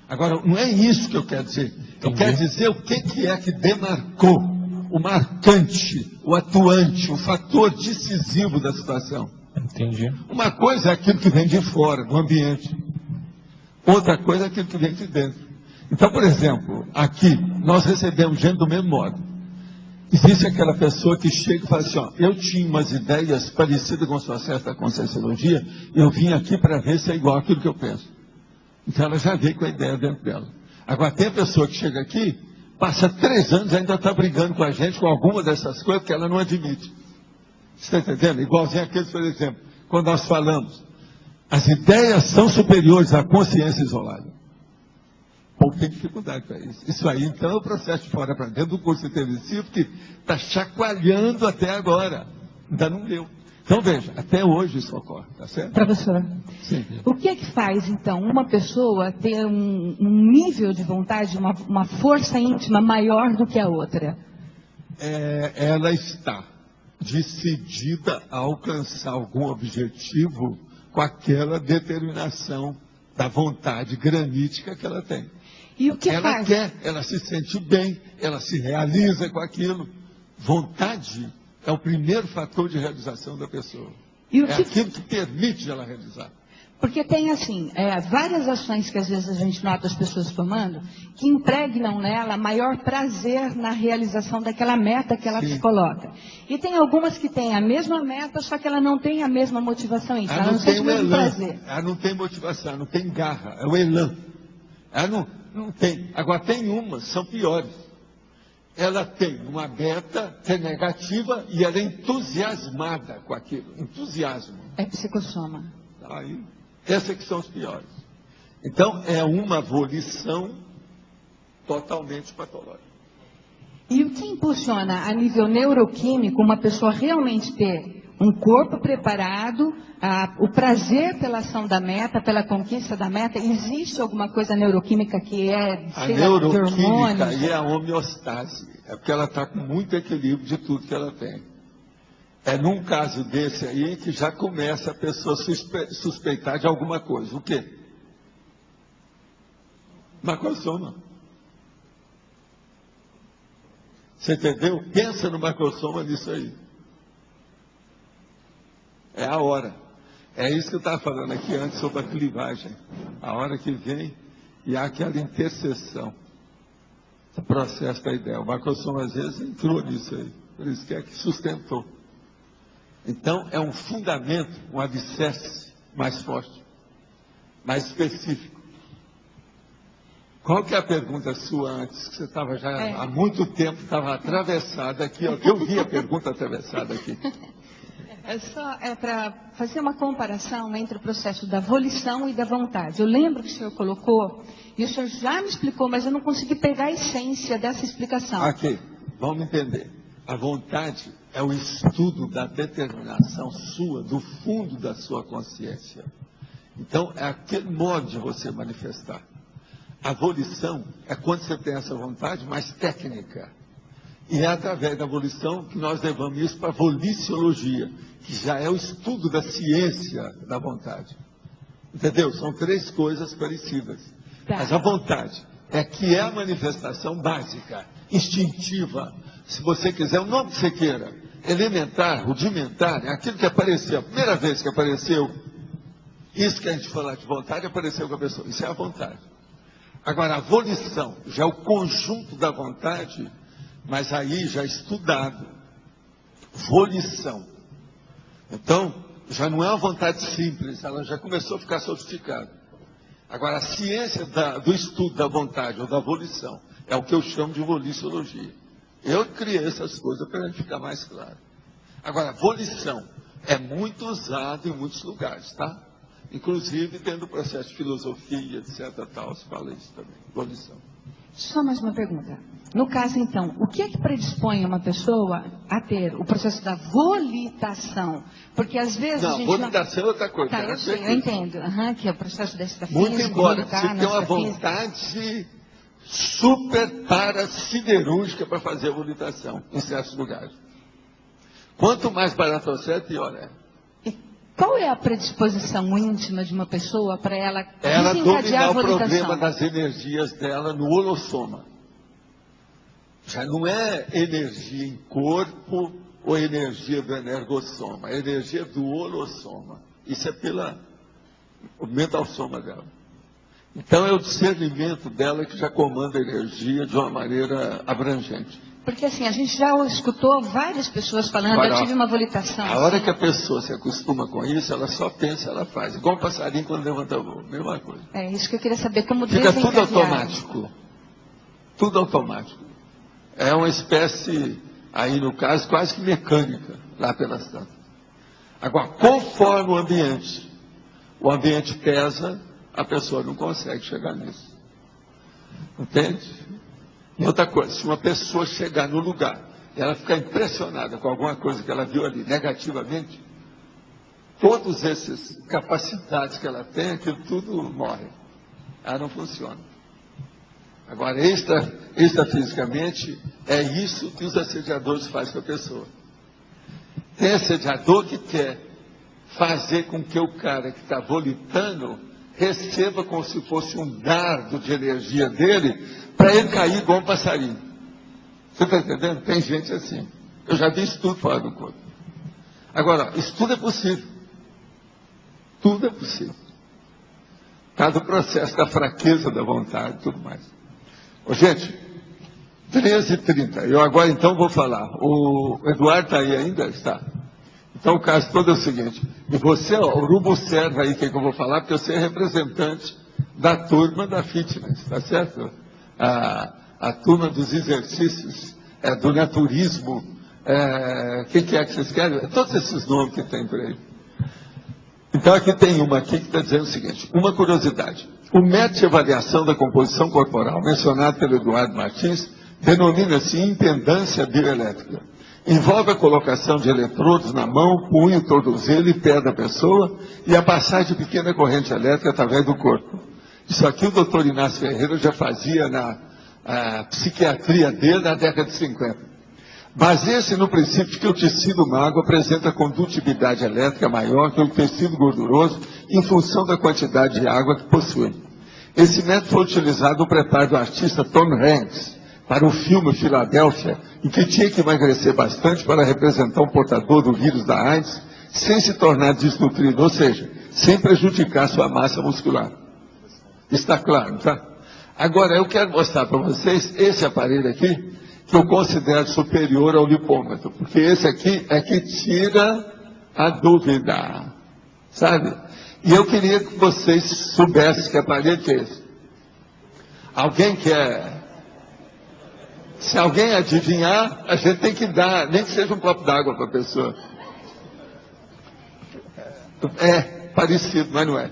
Agora, não é isso que eu quero dizer. Entendi. Eu quero dizer o que é que demarcou o marcante, o atuante, o fator decisivo da situação.
Entendi.
Uma coisa é aquilo que vem de fora, do ambiente. Outra coisa é aquilo que vem de dentro. Então, por exemplo, aqui, nós recebemos gente do mesmo modo. Existe aquela pessoa que chega e fala assim, ó, eu tinha umas ideias parecidas com a sua certa conscienciologia, eu vim aqui para ver se é igual àquilo que eu penso. Então ela já veio com a ideia dentro dela. Agora tem a pessoa que chega aqui, passa 3 anos e ainda está brigando com a gente com alguma dessas coisas que ela não admite. Você está entendendo? Igualzinho aqueles, por exemplo, quando nós falamos, as ideias são superiores à consciência isolada. O povo tem dificuldade para isso. Isso aí, então, é o processo de fora para dentro do curso intermissivo que está chacoalhando até agora. Ainda não deu. Então, veja, até hoje isso ocorre, tá certo?
Professora,
sim.
O que é que faz, então, uma pessoa ter um nível de vontade, uma força íntima maior do que a outra?
Ela está decidida a alcançar algum objetivo com aquela determinação da vontade granítica que ela tem.
E o que
ela
faz?
Ela se sente bem, ela se realiza com aquilo. Vontade é o primeiro fator de realização da pessoa. Aquilo que permite ela realizar.
Porque tem, assim, várias ações que às vezes a gente nota as pessoas tomando, que impregnam nela maior prazer na realização daquela meta que ela se coloca. E tem algumas que têm a mesma meta, só que ela não tem a mesma motivação em si. Ela não sente o mesmo prazer.
Ela não tem motivação, não tem garra, é o elan. Ela não tem. Agora, tem umas, são piores. Ela tem uma meta que é negativa e ela é entusiasmada com aquilo. Entusiasmo.
É psicossoma.
Aí, essas que são os piores. Então, é uma volição totalmente patológica.
E o que impulsiona a nível neuroquímico uma pessoa realmente ter um corpo preparado, o prazer pela ação da meta, pela conquista da meta? Existe alguma coisa neuroquímica que
a neuroquímica e a homeostase. É porque ela está com muito equilíbrio de tudo que ela tem. É num caso desse aí que já começa a pessoa suspeitar de alguma coisa. O quê? Macrosoma. Você entendeu? Pensa no macrosoma nisso aí. É a hora. É isso que eu estava falando aqui antes sobre a clivagem. A hora que vem e há aquela interseção do processo da ideia. O macrosoma às vezes entrou nisso aí. Por isso que é que sustentou. Então, é um fundamento, um alicerce mais forte, mais específico. Qual que é a pergunta sua antes? Que você estava já há muito tempo, estava atravessada aqui. Ó, eu vi a pergunta atravessada aqui.
É para fazer uma comparação entre o processo da volição e da vontade. Eu lembro que o senhor colocou, e o senhor já me explicou, mas eu não consegui pegar a essência dessa explicação.
Ok, vamos entender. A vontade é o estudo da determinação sua, do fundo da sua consciência. Então, é aquele modo de você manifestar. A volição é quando você tem essa vontade mais técnica. E é através da volição que nós levamos isso para a voliciologia, que já é o estudo da ciência da vontade. Entendeu? São três coisas parecidas. Mas a vontade é a manifestação básica, instintiva. Se você quiser, o nome que você queira, elementar, rudimentar, é aquilo que apareceu, a primeira vez que apareceu, isso que a gente fala de vontade, apareceu com a pessoa, isso é a vontade. Agora, a volição, já é o conjunto da vontade, mas aí já estudado, volição. Então, já não é uma vontade simples, ela já começou a ficar sofisticada. Agora, a ciência do estudo da vontade ou da volição, é o que eu chamo de voliciologia. Eu criei essas coisas para a gente ficar mais claro. Agora, volição é muito usado em muitos lugares, tá? Inclusive dentro do processo de filosofia, etc. Tal, se fala isso também, volição.
Só mais uma pergunta. No caso, então, o que é que predispõe uma pessoa a ter o processo da volitação? Porque às vezes a gente
volitação é outra coisa.
Tá, eu entendo. Que é o processo da física.
Muito embora você tenha uma vontade super parasiderúrgica para fazer a volitação em certos lugares. Quanto mais barato você é, pior é.
E qual é a predisposição íntima de uma pessoa para ela
dominar
a
o problema das energias dela no holossoma? Já não é energia em corpo ou energia do energossoma, é energia do holossoma. Isso é pelo mental soma dela. Então é o discernimento dela que já comanda a energia de uma maneira abrangente.
Porque assim, a gente já escutou várias pessoas falando, eu tive uma volitação.
A hora que a pessoa se acostuma com isso, ela só pensa, ela faz. Igual um passarinho quando levanta voo, mesma coisa.
É isso que eu queria saber, como
fica tudo automático. Tudo automático. É uma espécie, aí no caso, quase que mecânica, lá pelas tantas. Agora, conforme o ambiente pesa, a pessoa não consegue chegar nisso. Entende? E outra coisa, se uma pessoa chegar no lugar e ela ficar impressionada com alguma coisa que ela viu ali negativamente, todas essas capacidades que ela tem, aquilo tudo morre. Ela não funciona. Agora, extrafisicamente, é isso que os assediadores fazem com a pessoa. Tem assediador que quer fazer com que o cara que está volitando receba como se fosse um dardo de energia dele, para ele cair igual um passarinho. Você está entendendo? Tem gente assim. Eu já vi isso tudo fora do corpo. Agora, isso tudo é possível. Tudo é possível. Cada processo da fraqueza da vontade e tudo mais. Ô, gente, 13h30. Eu agora então vou falar. O Eduardo está aí ainda? Está. Então o caso todo é o seguinte. E você, ó, o Rubo observa aí o que eu vou falar, porque você é representante da turma da fitness, tá certo? A turma dos exercícios, do naturismo, o que é que vocês querem? Todos esses nomes que tem por aí. Então aqui tem uma aqui que está dizendo o seguinte, uma curiosidade. O método de avaliação da composição corporal, mencionado pelo Eduardo Martins, denomina-se impedância bioelétrica. Envolve a colocação de eletrodos na mão, punho, tornozelo e pé da pessoa e a passagem de pequena corrente elétrica através do corpo. Isso aqui o doutor Inácio Ferreira já fazia na psiquiatria dele na década de 50. Baseia-se no princípio de que o tecido magro apresenta condutibilidade elétrica maior que o tecido gorduroso em função da quantidade de água que possui. Esse método foi utilizado no preparo do artista Tom Hanks para o filme Filadélfia, em que tinha que emagrecer bastante para representar um portador do vírus da AIDS, sem se tornar desnutrido, ou seja, sem prejudicar sua massa muscular. Está claro, tá? Agora, eu quero mostrar para vocês esse aparelho aqui, que eu considero superior ao lipômetro, porque esse aqui é que tira a dúvida, sabe? E eu queria que vocês soubessem que aparelho que é esse. Alguém quer... Se alguém adivinhar, a gente tem que dar, nem que seja um copo d'água para a pessoa. É parecido, mas não é.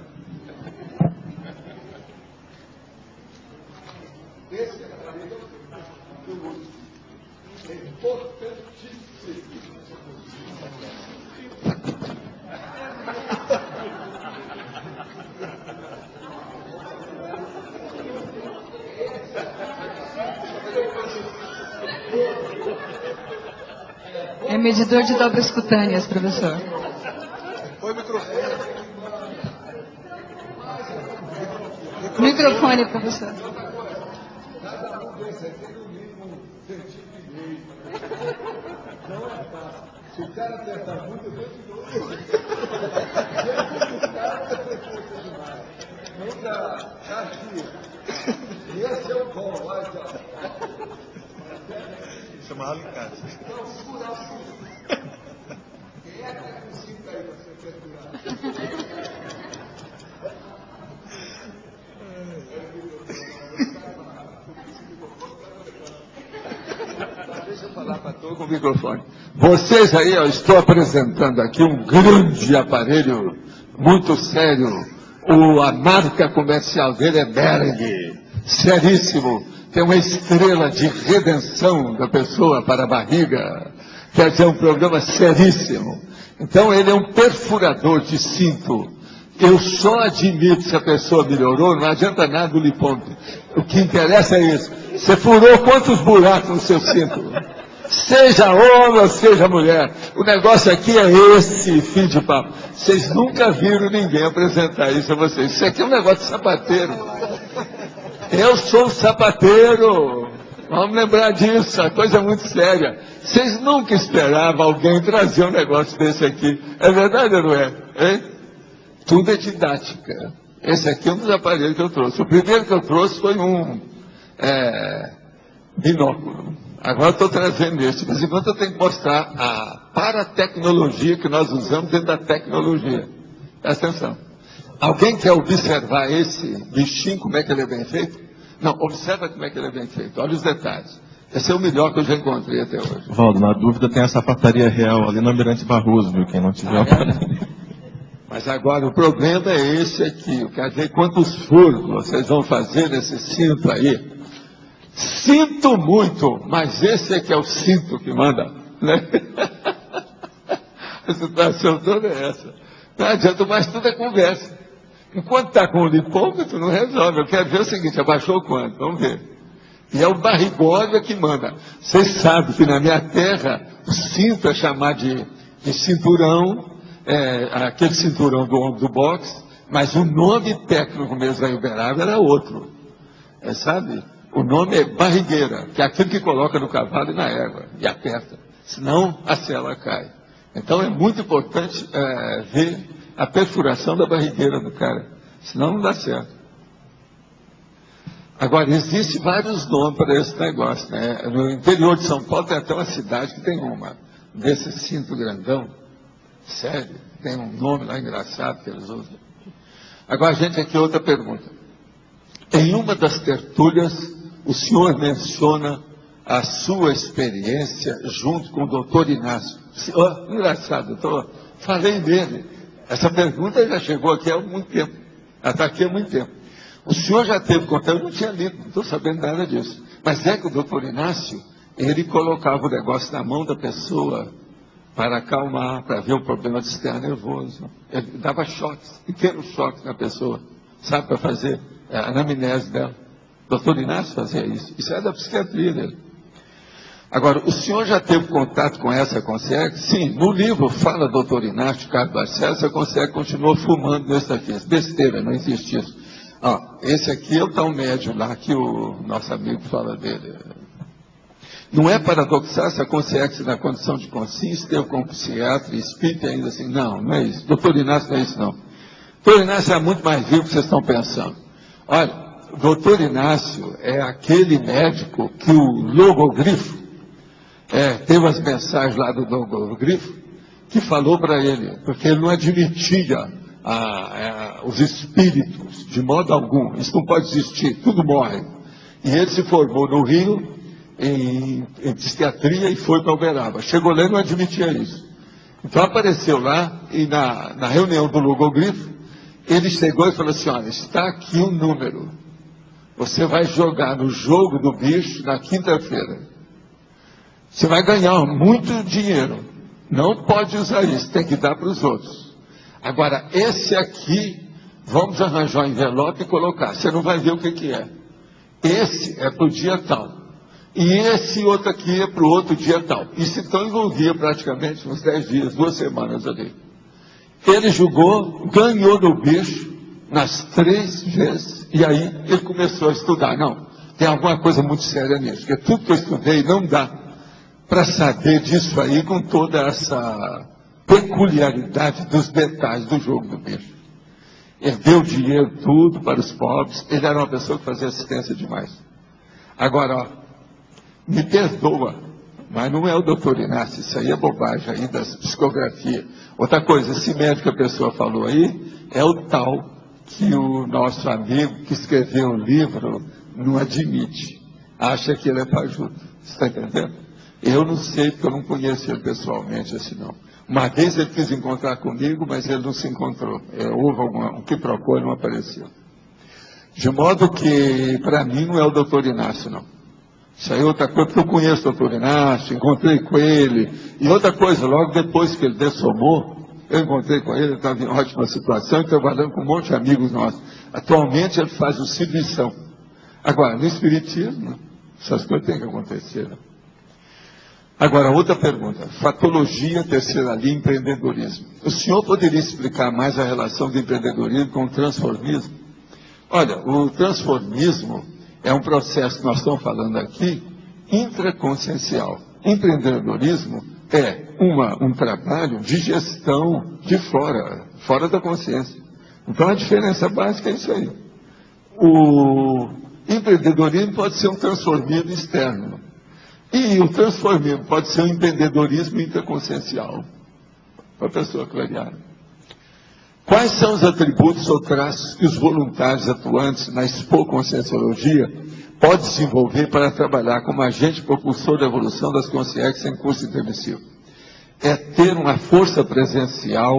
É medidor de dobras cutâneas, professor.
Põe o microfone.
Microfone, professor.
Se o cara apertar muito, eu não dá. Aqui. E esse é o bom, olha só. Chama alicate. Não, segura assim. Quem é que tá com cinta aí pra você perdurar? Deixa eu falar para todos com o microfone. Vocês aí, eu estou apresentando aqui um grande aparelho, muito sério. A marca comercial dele é Behring, seríssimo. Tem uma estrela de redenção da pessoa para a barriga. Quer dizer, um programa seríssimo. Então, ele é um perfurador de cinto. Eu só admito se a pessoa melhorou, não adianta nada o lipômetro. O que interessa é isso. Você furou quantos buracos no seu cinto? Seja homem ou seja mulher. O negócio aqui é esse, fim de papo. Vocês nunca viram ninguém apresentar isso a vocês. Isso aqui é um negócio de sapateiro. Eu sou um sapateiro. Vamos lembrar disso, a coisa é muito séria. Vocês nunca esperavam alguém trazer um negócio desse aqui. É verdade ou não é? Hein? Tudo é didática. Esse aqui é um dos aparelhos que eu trouxe. O primeiro que eu trouxe foi um binóculo. Agora estou trazendo esse. Mas enquanto eu tenho que mostrar a paratecnologia que nós usamos dentro da tecnologia. Presta atenção. Alguém quer observar esse bichinho, como é que ele é bem feito? Não, observa como é que ele é bem feito. Olha os detalhes. Esse é o melhor que eu já encontrei até hoje.
Valdo, na dúvida tem a sapataria real ali no Almirante Barroso, viu? Quem não tiver
Mas agora o problema é esse aqui. Eu quero ver quantos furos vocês vão fazer nesse cinto aí. Sinto muito, mas esse é que é o cinto que manda. Né? A situação toda é essa. Não adianta mais, tudo é conversa. Enquanto está com o lipômetro, não resolve. Eu quero ver o seguinte, abaixou quanto? Vamos ver. E é o barrigóide que manda. Vocês sabem que na minha terra, o cinto é chamado de cinturão, aquele cinturão do ombro do boxe, mas o nome técnico mesmo da Uberaba era outro. Sabe? O nome é barrigueira, que é aquilo que coloca no cavalo e na égua, e aperta. senão a célula cai. Então é muito importante ver a perfuração da barrigueira do cara, senão não dá certo. Agora, existem vários nomes para esse negócio, né? No interior de São Paulo tem até uma cidade que tem uma desse cinto grandão, sério, tem um nome lá engraçado que eles usam. Agora, gente, aqui outra pergunta. Em uma das tertúlias, o senhor menciona a sua experiência junto com o doutor Inácio. Engraçado, falei dele. Essa pergunta já chegou aqui há muito tempo. Ela está aqui há muito tempo. O senhor já teve contato, eu não tinha lido, não estou sabendo nada disso. Mas é que o doutor Inácio, ele colocava o negócio na mão da pessoa para acalmar, para ver o problema de estar nervoso. Ele dava choques, pequenos choques na pessoa, sabe, para fazer a anamnese dela. O doutor Inácio fazia isso. Isso é da psiquiatria dele. Agora, o senhor já teve contato com essa consciência? Sim, no livro fala doutor Inácio, Carlos Barcelos, essa consciência continuou fumando nesse aqui. Besteira, não existe isso. Esse aqui é o tal médium lá que o nosso amigo fala dele. Não é paradoxal essa consciência na condição de consciência, ter com psiquiatra e espírito ainda assim? Não, não é isso. Doutor Inácio não é isso não. Doutor Inácio é muito mais vivo que vocês estão pensando. Olha, o doutor Inácio é aquele médico que o logogrifo, teve as mensagens lá do logogrifo, que falou para ele, porque ele não admitia os espíritos, de modo algum. Isso não pode existir, tudo morre. E ele se formou no Rio, em psiquiatria, e foi para Uberaba. Chegou lá e não admitia isso. Então apareceu lá, e na reunião do logogrifo, ele chegou e falou assim, olha, está aqui um número. Você vai jogar no jogo do bicho na quinta-feira. Você vai ganhar muito dinheiro. Não pode usar isso, tem que dar para os outros. Agora, esse aqui, vamos arranjar um envelope e colocar. Você não vai ver o que é. Esse é para o dia tal. E esse outro aqui é para o outro dia tal. Isso então envolvia praticamente uns 10 dias, 2 semanas ali. Ele julgou, ganhou no bicho, nas 3 vezes, e aí ele começou a estudar. Não, tem alguma coisa muito séria nisso, porque tudo que eu estudei não dá para saber disso aí com toda essa peculiaridade dos detalhes do jogo do bicho. Ele deu dinheiro tudo para os pobres, ele era uma pessoa que fazia assistência demais. Agora, me perdoa, mas não é o doutor Inácio, isso aí é bobagem aí das psicografias. Outra coisa, esse médico que a pessoa falou aí, é o tal que o nosso amigo que escreveu o livro não admite. Acha que ele é pajudo. Você está entendendo? Eu não sei, porque eu não conheço ele pessoalmente assim não. Uma vez ele quis encontrar comigo, mas ele não se encontrou. Houve um que procurou e não apareceu. De modo que, para mim, não é o doutor Inácio, não. Isso aí é outra coisa, porque eu conheço o doutor Inácio, encontrei com ele. E outra coisa, logo depois que ele dessomou, eu encontrei com ele estava em ótima situação, trabalhando com um monte de amigos nossos. Atualmente ele faz o Civição. Agora, no Espiritismo, essas coisas têm que acontecer, né? Agora, outra pergunta. Fatologia, terceira linha, empreendedorismo. O senhor poderia explicar mais a relação do empreendedorismo com o transformismo? Olha, o transformismo é um processo que nós estamos falando aqui, intraconsciencial. Empreendedorismo é um trabalho de gestão de fora da consciência. Então, a diferença básica é isso aí. O empreendedorismo pode ser um transformismo externo. E o transformismo pode ser um empreendedorismo intraconsciencial. Para a pessoa clarear. Quais são os atributos ou traços que os voluntários atuantes na expoconscienciologia podem desenvolver para trabalhar como agente propulsor da evolução das consciências em curso intermissivo? É ter uma força presencial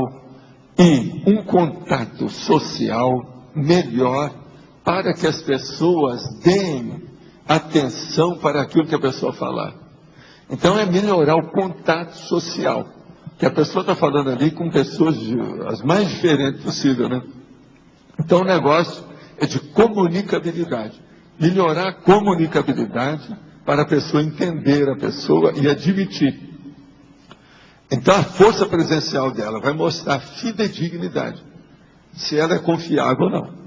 e um contato social melhor para que as pessoas deem atenção para aquilo que a pessoa falar. Então é melhorar o contato social, que a pessoa está falando ali com pessoas as mais diferentes possível, né? Então o negócio é de comunicabilidade. Melhorar a comunicabilidade para a pessoa entender a pessoa e admitir. Então a força presencial dela vai mostrar fidedignidade, se ela é confiável ou não.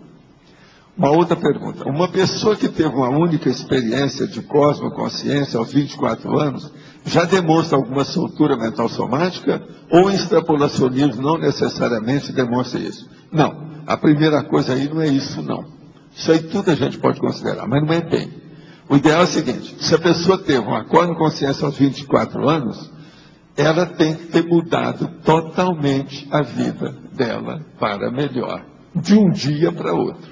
Uma outra pergunta. Uma pessoa que teve uma única experiência de cosmoconsciência aos 24 anos, já demonstra alguma soltura mental somática ou extrapolacionismo não necessariamente demonstra isso? Não. A primeira coisa aí não é isso, não. Isso aí tudo a gente pode considerar, mas não é bem. O ideal é o seguinte, se a pessoa teve uma cosmoconsciência aos 24 anos, ela tem que ter mudado totalmente a vida dela para melhor, de um dia para outro.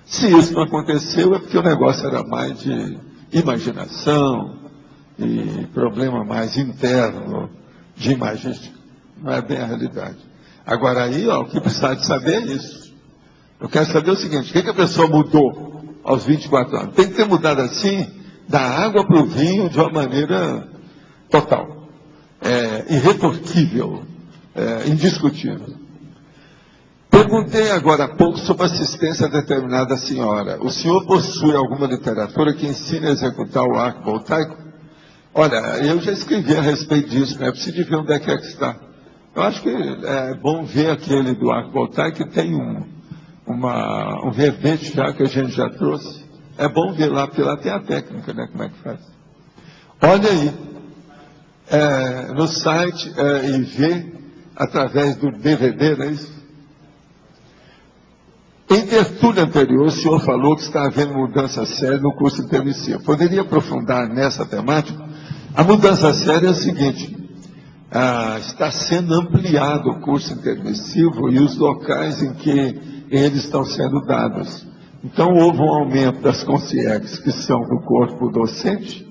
Se isso não aconteceu, é porque o negócio era mais de imaginação e problema mais interno de imagística. Não é bem a realidade. Agora aí, ó, o que precisa de saber é isso. Eu quero saber o seguinte, o que a pessoa mudou aos 24 anos? Tem que ter mudado assim, da água para o vinho de uma maneira total. Irretorquível, indiscutível. Perguntei agora há pouco sobre assistência a determinada senhora. O senhor possui alguma literatura que ensine a executar o arco voltaico? Olha, eu já escrevi a respeito disso, né? Preciso de ver onde é que está. Eu acho que é bom ver aquele do arco voltaico que tem um verbete já que a gente já trouxe. É bom ver lá, porque lá tem a técnica, né? Como é que faz. Olha aí, no site e ver através do DVD, não é isso? Em tertúlia anterior, o senhor falou que está havendo mudança séria no curso intermissivo. Poderia aprofundar nessa temática? A mudança séria é a seguinte, está sendo ampliado o curso intermissivo e os locais em que eles estão sendo dados. Então, houve um aumento das consciex que são do corpo docente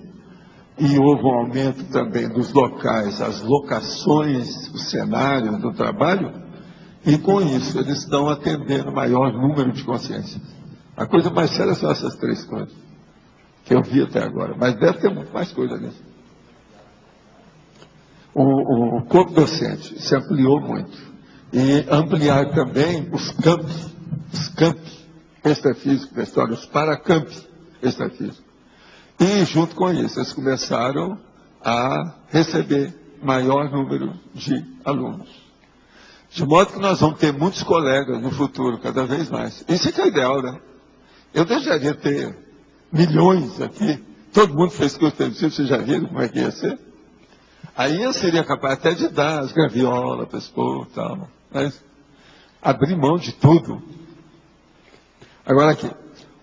e houve um aumento também dos locais, as locações, os cenários do trabalho. E com isso, eles estão atendendo maior número de consciências. A coisa mais séria são essas três coisas que eu vi até agora. Mas deve ter muito mais coisa nisso. O corpo docente se ampliou muito. E ampliar também os campi extrafísicos da história, os paracampi extrafísicos. E junto com isso, eles começaram a receber maior número de alunos. De modo que nós vamos ter muitos colegas no futuro, cada vez mais. Isso é que é ideal, né? Eu desejaria ter milhões aqui. Todo mundo fez curso intermissivo, vocês já viram como é que ia ser? Aí eu seria capaz até de dar as graviolas para esse povo e tal. Mas abrir mão de tudo. Agora aqui.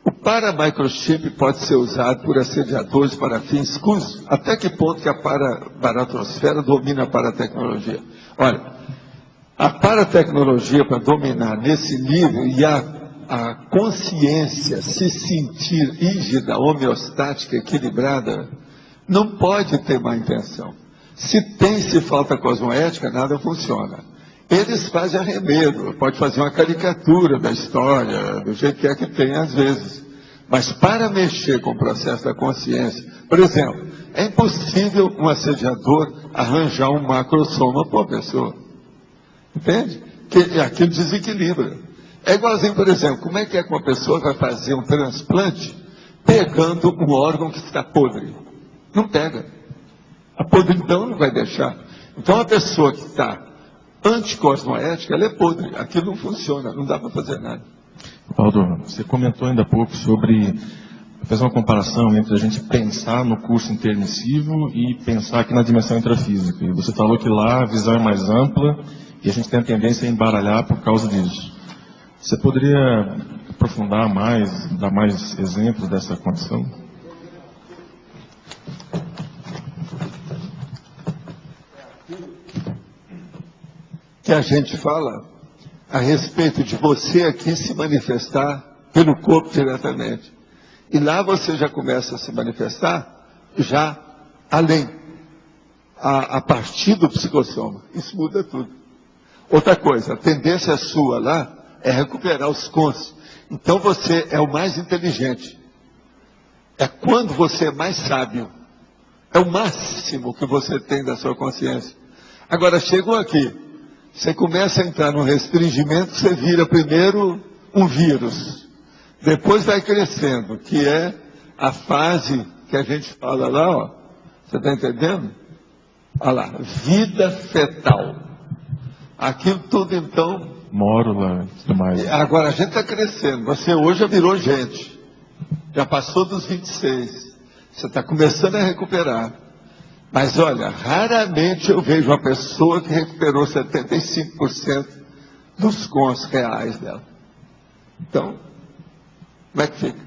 O paramicrochip pode ser usado por assediadores para fins escusos? Até que ponto que a baratrosfera domina a paratecnologia? Olha, a paratecnologia para dominar nesse nível e a consciência se sentir rígida, homeostática, equilibrada, não pode ter má intenção. Se falta cosmoética, nada funciona. Eles fazem arremedo, pode fazer uma caricatura da história, do jeito que é que tem às vezes. Mas para mexer com o processo da consciência, por exemplo, é impossível um assediador arranjar um macrosoma para uma pessoa. Entende? Que aquilo desequilibra. É igualzinho, por exemplo, como é que uma pessoa vai fazer um transplante pegando um órgão que está podre? Não pega. A podridão não vai deixar. Então a pessoa que está anticosmoética, ela é podre. Aquilo não funciona, não dá para fazer nada.
Paulo, você comentou ainda há pouco sobre fazer uma comparação entre a gente pensar no curso intermissivo e pensar aqui na dimensão intrafísica. E você falou que lá a visão é mais ampla e a gente tem a tendência a embaralhar por causa disso. Você poderia aprofundar mais, dar mais exemplos dessa condição?
Que a gente fala a respeito de você aqui se manifestar pelo corpo diretamente. E lá você já começa a se manifestar já além, a partir do psicossoma. Isso muda tudo. Outra coisa, a tendência sua lá é recuperar os conscientes. Então você é o mais inteligente. É quando você é mais sábio. É o máximo que você tem da sua consciência. Agora, chegou aqui, você começa a entrar no restringimento, você vira primeiro um vírus. Depois vai crescendo, que é a fase que a gente fala lá, ó. Você está entendendo? Olha lá, vida fetal. Aquilo tudo, então,
mórula e tudo mais.
Agora, a gente está crescendo. Você hoje já virou gente. Já passou dos 26. Você está começando a recuperar. Mas, olha, raramente eu vejo uma pessoa que recuperou 75% dos cons reais dela. Então, como é que fica?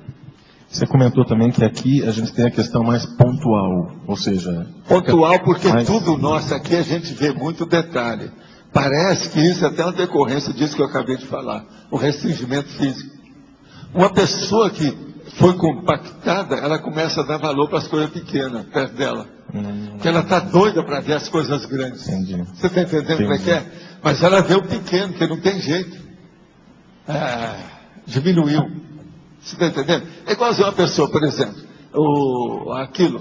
Você comentou também que aqui a gente tem a questão mais pontual, ou seja...
Pontual porque tudo nosso aqui a gente vê muito detalhe. Parece que isso é até uma decorrência disso que eu acabei de falar, o restringimento físico. Uma pessoa que foi compactada, ela começa a dar valor para as coisas pequenas perto dela. Porque ela está doida para ver as coisas grandes.
Entendi.
Você está entendendo como é que é? Mas ela vê o pequeno, que não tem jeito. Diminuiu. Você está entendendo? É igualzinho uma pessoa, por exemplo,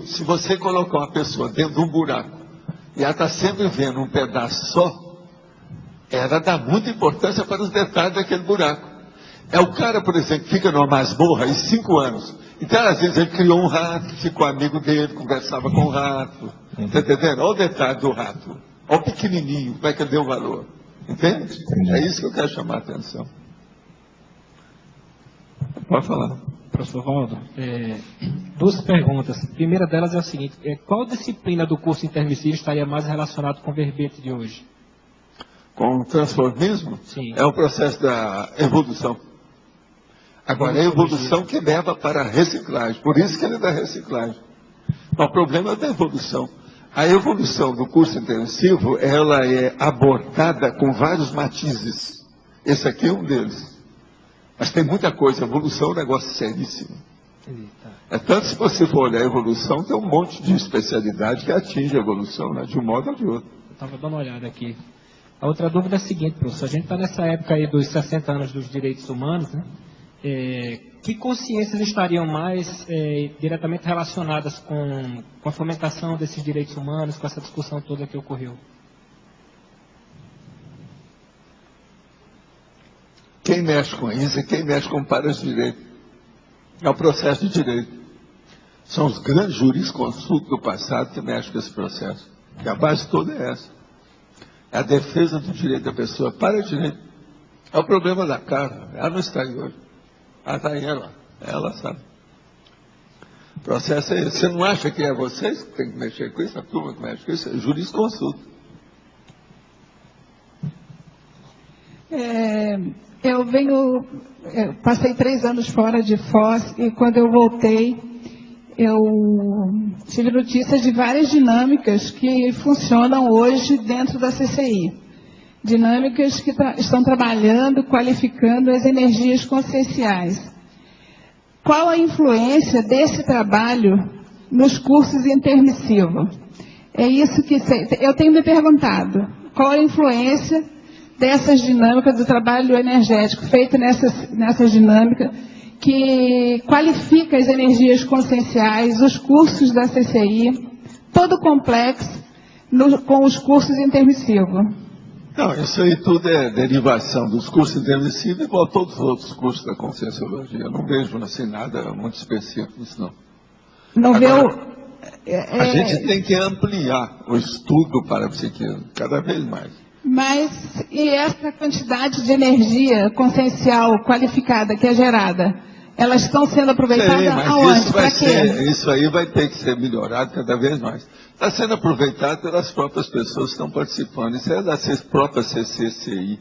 se você colocar uma pessoa dentro de um buraco e ela está sempre vendo um pedaço só, ela dá muita importância para os detalhes daquele buraco. É o cara, por exemplo, que fica numa masmorra em 5 anos. Então, às vezes, ele criou um rato, ficou amigo dele, conversava com o rato. Está entendendo? Olha o detalhe do rato. Olha o pequenininho, como é que ele deu valor. Entende? É isso que eu quero chamar a atenção. Pode falar.
Professor Valdo, 2 perguntas. A primeira delas é a seguinte: qual disciplina do curso intermissivo estaria mais relacionado com o verbete de hoje?
Com o transformismo?
Sim.
É o processo da evolução. Agora, é a evolução que leva para a reciclagem. Por isso que ele é da reciclagem. O problema é da evolução. A evolução do curso intensivo, ela é abordada com vários matizes. Esse aqui é um deles. Mas tem muita coisa. A evolução é um negócio seríssimo. É tanto, se você for olhar a evolução, tem um monte de especialidade que atinge a evolução, né, de um modo ou de outro.
Estava dando uma olhada aqui. A outra dúvida é a seguinte, professor. A gente está nessa época aí dos 60 anos dos direitos humanos, né? Que consciências estariam mais diretamente relacionadas com a fomentação desses direitos humanos, com essa discussão toda que ocorreu?
Quem mexe com isso é quem mexe com para-direito. É o processo de direito. São os grandes jurisconsultos do passado que mexem com esse processo. E a base toda é essa. É a defesa do direito da pessoa para direito. É o problema da Carla. Ela não está aí hoje. Ela está aí, ela sabe. O processo é esse. Você não acha que é vocês que tem que mexer com isso? A turma que mexe com isso? É jurisconsulto.
Passei 3 anos fora de Foz e quando eu voltei, eu tive notícias de várias dinâmicas que funcionam hoje dentro da CCI. Dinâmicas que estão trabalhando, qualificando as energias conscienciais. Qual a influência desse trabalho nos cursos intermissivos? É isso que eu tenho me perguntado. Qual a influência dessas dinâmicas do trabalho energético feito nessas dinâmicas que qualifica as energias conscienciais, os cursos da CCI, todo o complexo com os cursos intermissivos?
Não, isso aí tudo é derivação dos cursos intermissivos, igual a todos os outros cursos da Conscienciologia. Eu não vejo assim nada muito específico disso, não.
Não
Agora, a gente tem que ampliar o estudo para a psiquismo, cada vez mais.
Mas, e essa quantidade de energia consciencial qualificada que é gerada, elas estão sendo aproveitadas aonde? Para quê?
Isso aí vai ter que ser melhorado cada vez mais. Está sendo aproveitado pelas próprias pessoas que estão participando. Isso é da própria CCCI.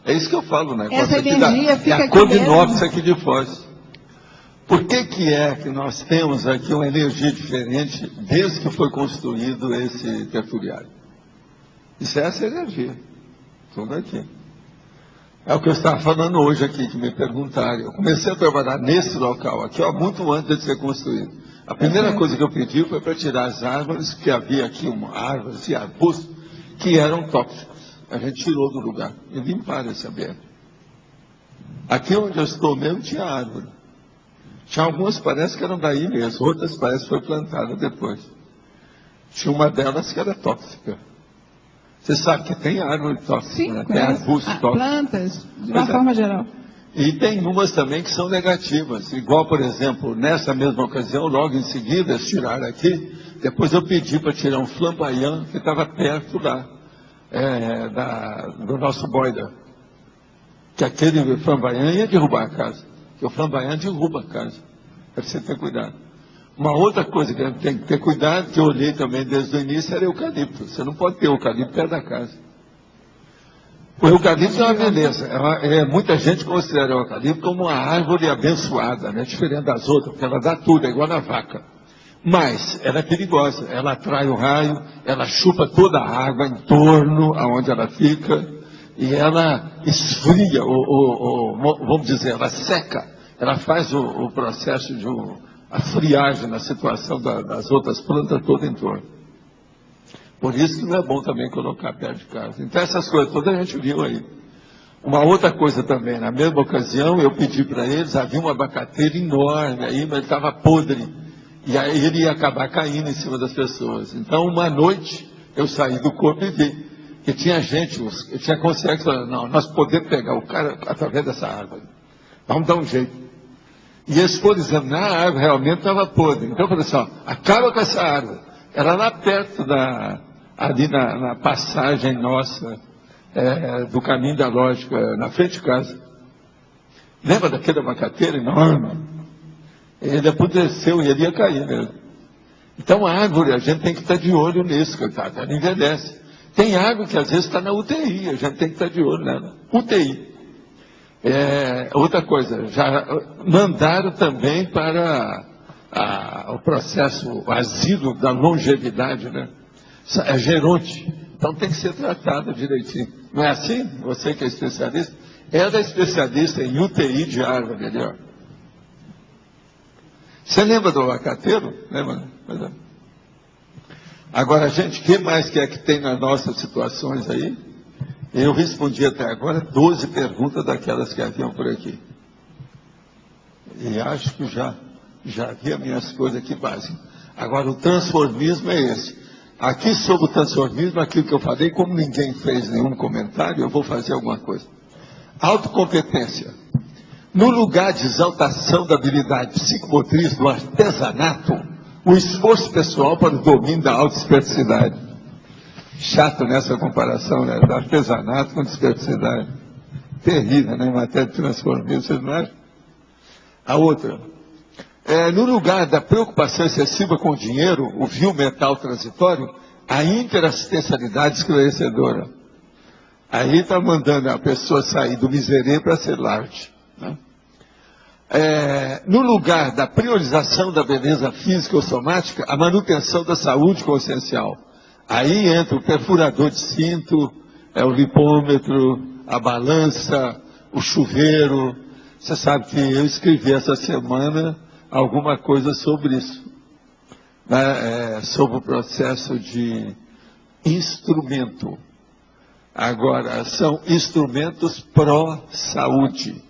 É isso que eu falo, né?
Essa energia fica aqui
Cognópolis aqui de Foz. Por que é que nós temos aqui uma energia diferente desde que foi construído esse tertúliário? Isso é essa energia. Tudo aqui. É o que eu estava falando hoje aqui, que me perguntaram. Eu comecei a trabalhar nesse local aqui, ó, muito antes de ser construído. A primeira coisa que eu pedi foi para tirar as árvores, que havia aqui árvores e arbustos, que eram tóxicos. A gente tirou do lugar e limparam esse ambiente. Aqui onde eu estou mesmo tinha árvore. Tinha algumas, parece que eram daí mesmo, outras parece que foi plantada depois. Tinha uma delas que era tóxica. Você sabe que tem árvore tóxica,
sim,
né? Tem arbustos tóxicos.
Plantas, de uma forma geral.
E tem umas também que são negativas. Igual, por exemplo, nessa mesma ocasião, logo em seguida, eles tiraram aqui. Depois eu pedi para tirar um flamboyant que estava perto lá, do nosso boiler. que aquele Flamboyant ia derrubar a casa. Que o Flamboyant derruba a casa. Para você ter cuidado. Uma outra coisa que tem que ter cuidado, que eu olhei também desde o início, era eucalipto. Você não pode ter eucalipto perto da casa. O eucalipto é uma beleza. Muita gente considera o eucalipto como uma árvore abençoada, né? Diferente das outras, porque ela dá tudo, é igual a vaca. Mas ela é perigosa, ela atrai o raio, ela chupa toda a água em torno aonde ela fica, e ela esfria, vamos dizer, ela seca, ela faz o processo de a friagem na situação das outras plantas toda em torno. Por isso que não é bom também colocar perto de casa. Então essas coisas todas a gente viu aí. Uma outra coisa também, na mesma ocasião eu pedi para eles, havia um abacateiro enorme aí, mas ele estava podre. E aí ele ia acabar caindo em cima das pessoas. Então uma noite eu saí do corpo e vi que tinha gente, tinha consciência que falava, não, nós podemos pegar o cara através dessa árvore. Vamos dar um jeito. E eles foram examinar, a árvore realmente estava podre. Então eu falei assim, ó, acaba com essa árvore. Era lá perto ali na passagem nossa, do caminho da lógica, na frente de casa. Lembra daquele abacateiro enorme? Ele apodreceu e ele ia cair mesmo. Então a árvore, a gente tem que estar de olho nisso, coitado, ela envelhece. Tem árvore que às vezes está na UTI, a gente tem que estar de olho nela. UTI. Outra coisa, já mandaram também para o processo, o asilo da longevidade, né? É geronte, então tem que ser tratado direitinho. Não é assim? Você que é especialista? Era especialista em UTI de árvore ali, ó. Você lembra do abacateiro? Lembra? Agora, gente, o que mais que é que tem nas nossas situações aí? Eu respondi até agora 12 perguntas daquelas que haviam por aqui. E acho que já havia minhas coisas aqui básicas. Agora, o transformismo é esse. Aqui sobre o transformismo, aquilo que eu falei, como ninguém fez nenhum comentário, eu vou fazer alguma coisa. Autocompetência. No lugar de exaltação da habilidade psicomotriz do artesanato, o esforço pessoal para o domínio da autoesperticidade. Chato nessa comparação, né? Do artesanato com desperticidade. Terrível, né? Em matéria de transformismo, vocês não acham? A outra. No lugar da preocupação excessiva com o dinheiro, o vil metal transitório, a interassistencialidade esclarecedora. Aí está mandando a pessoa sair do miserê para ser large. Né? No lugar da priorização da beleza física ou somática, a manutenção da saúde consciencial. Aí entra o perfurador de cinto, o lipômetro, a balança, o chuveiro. Você sabe que eu escrevi essa semana alguma coisa sobre isso, né? Sobre o processo de instrumento. Agora, são instrumentos pró-saúde.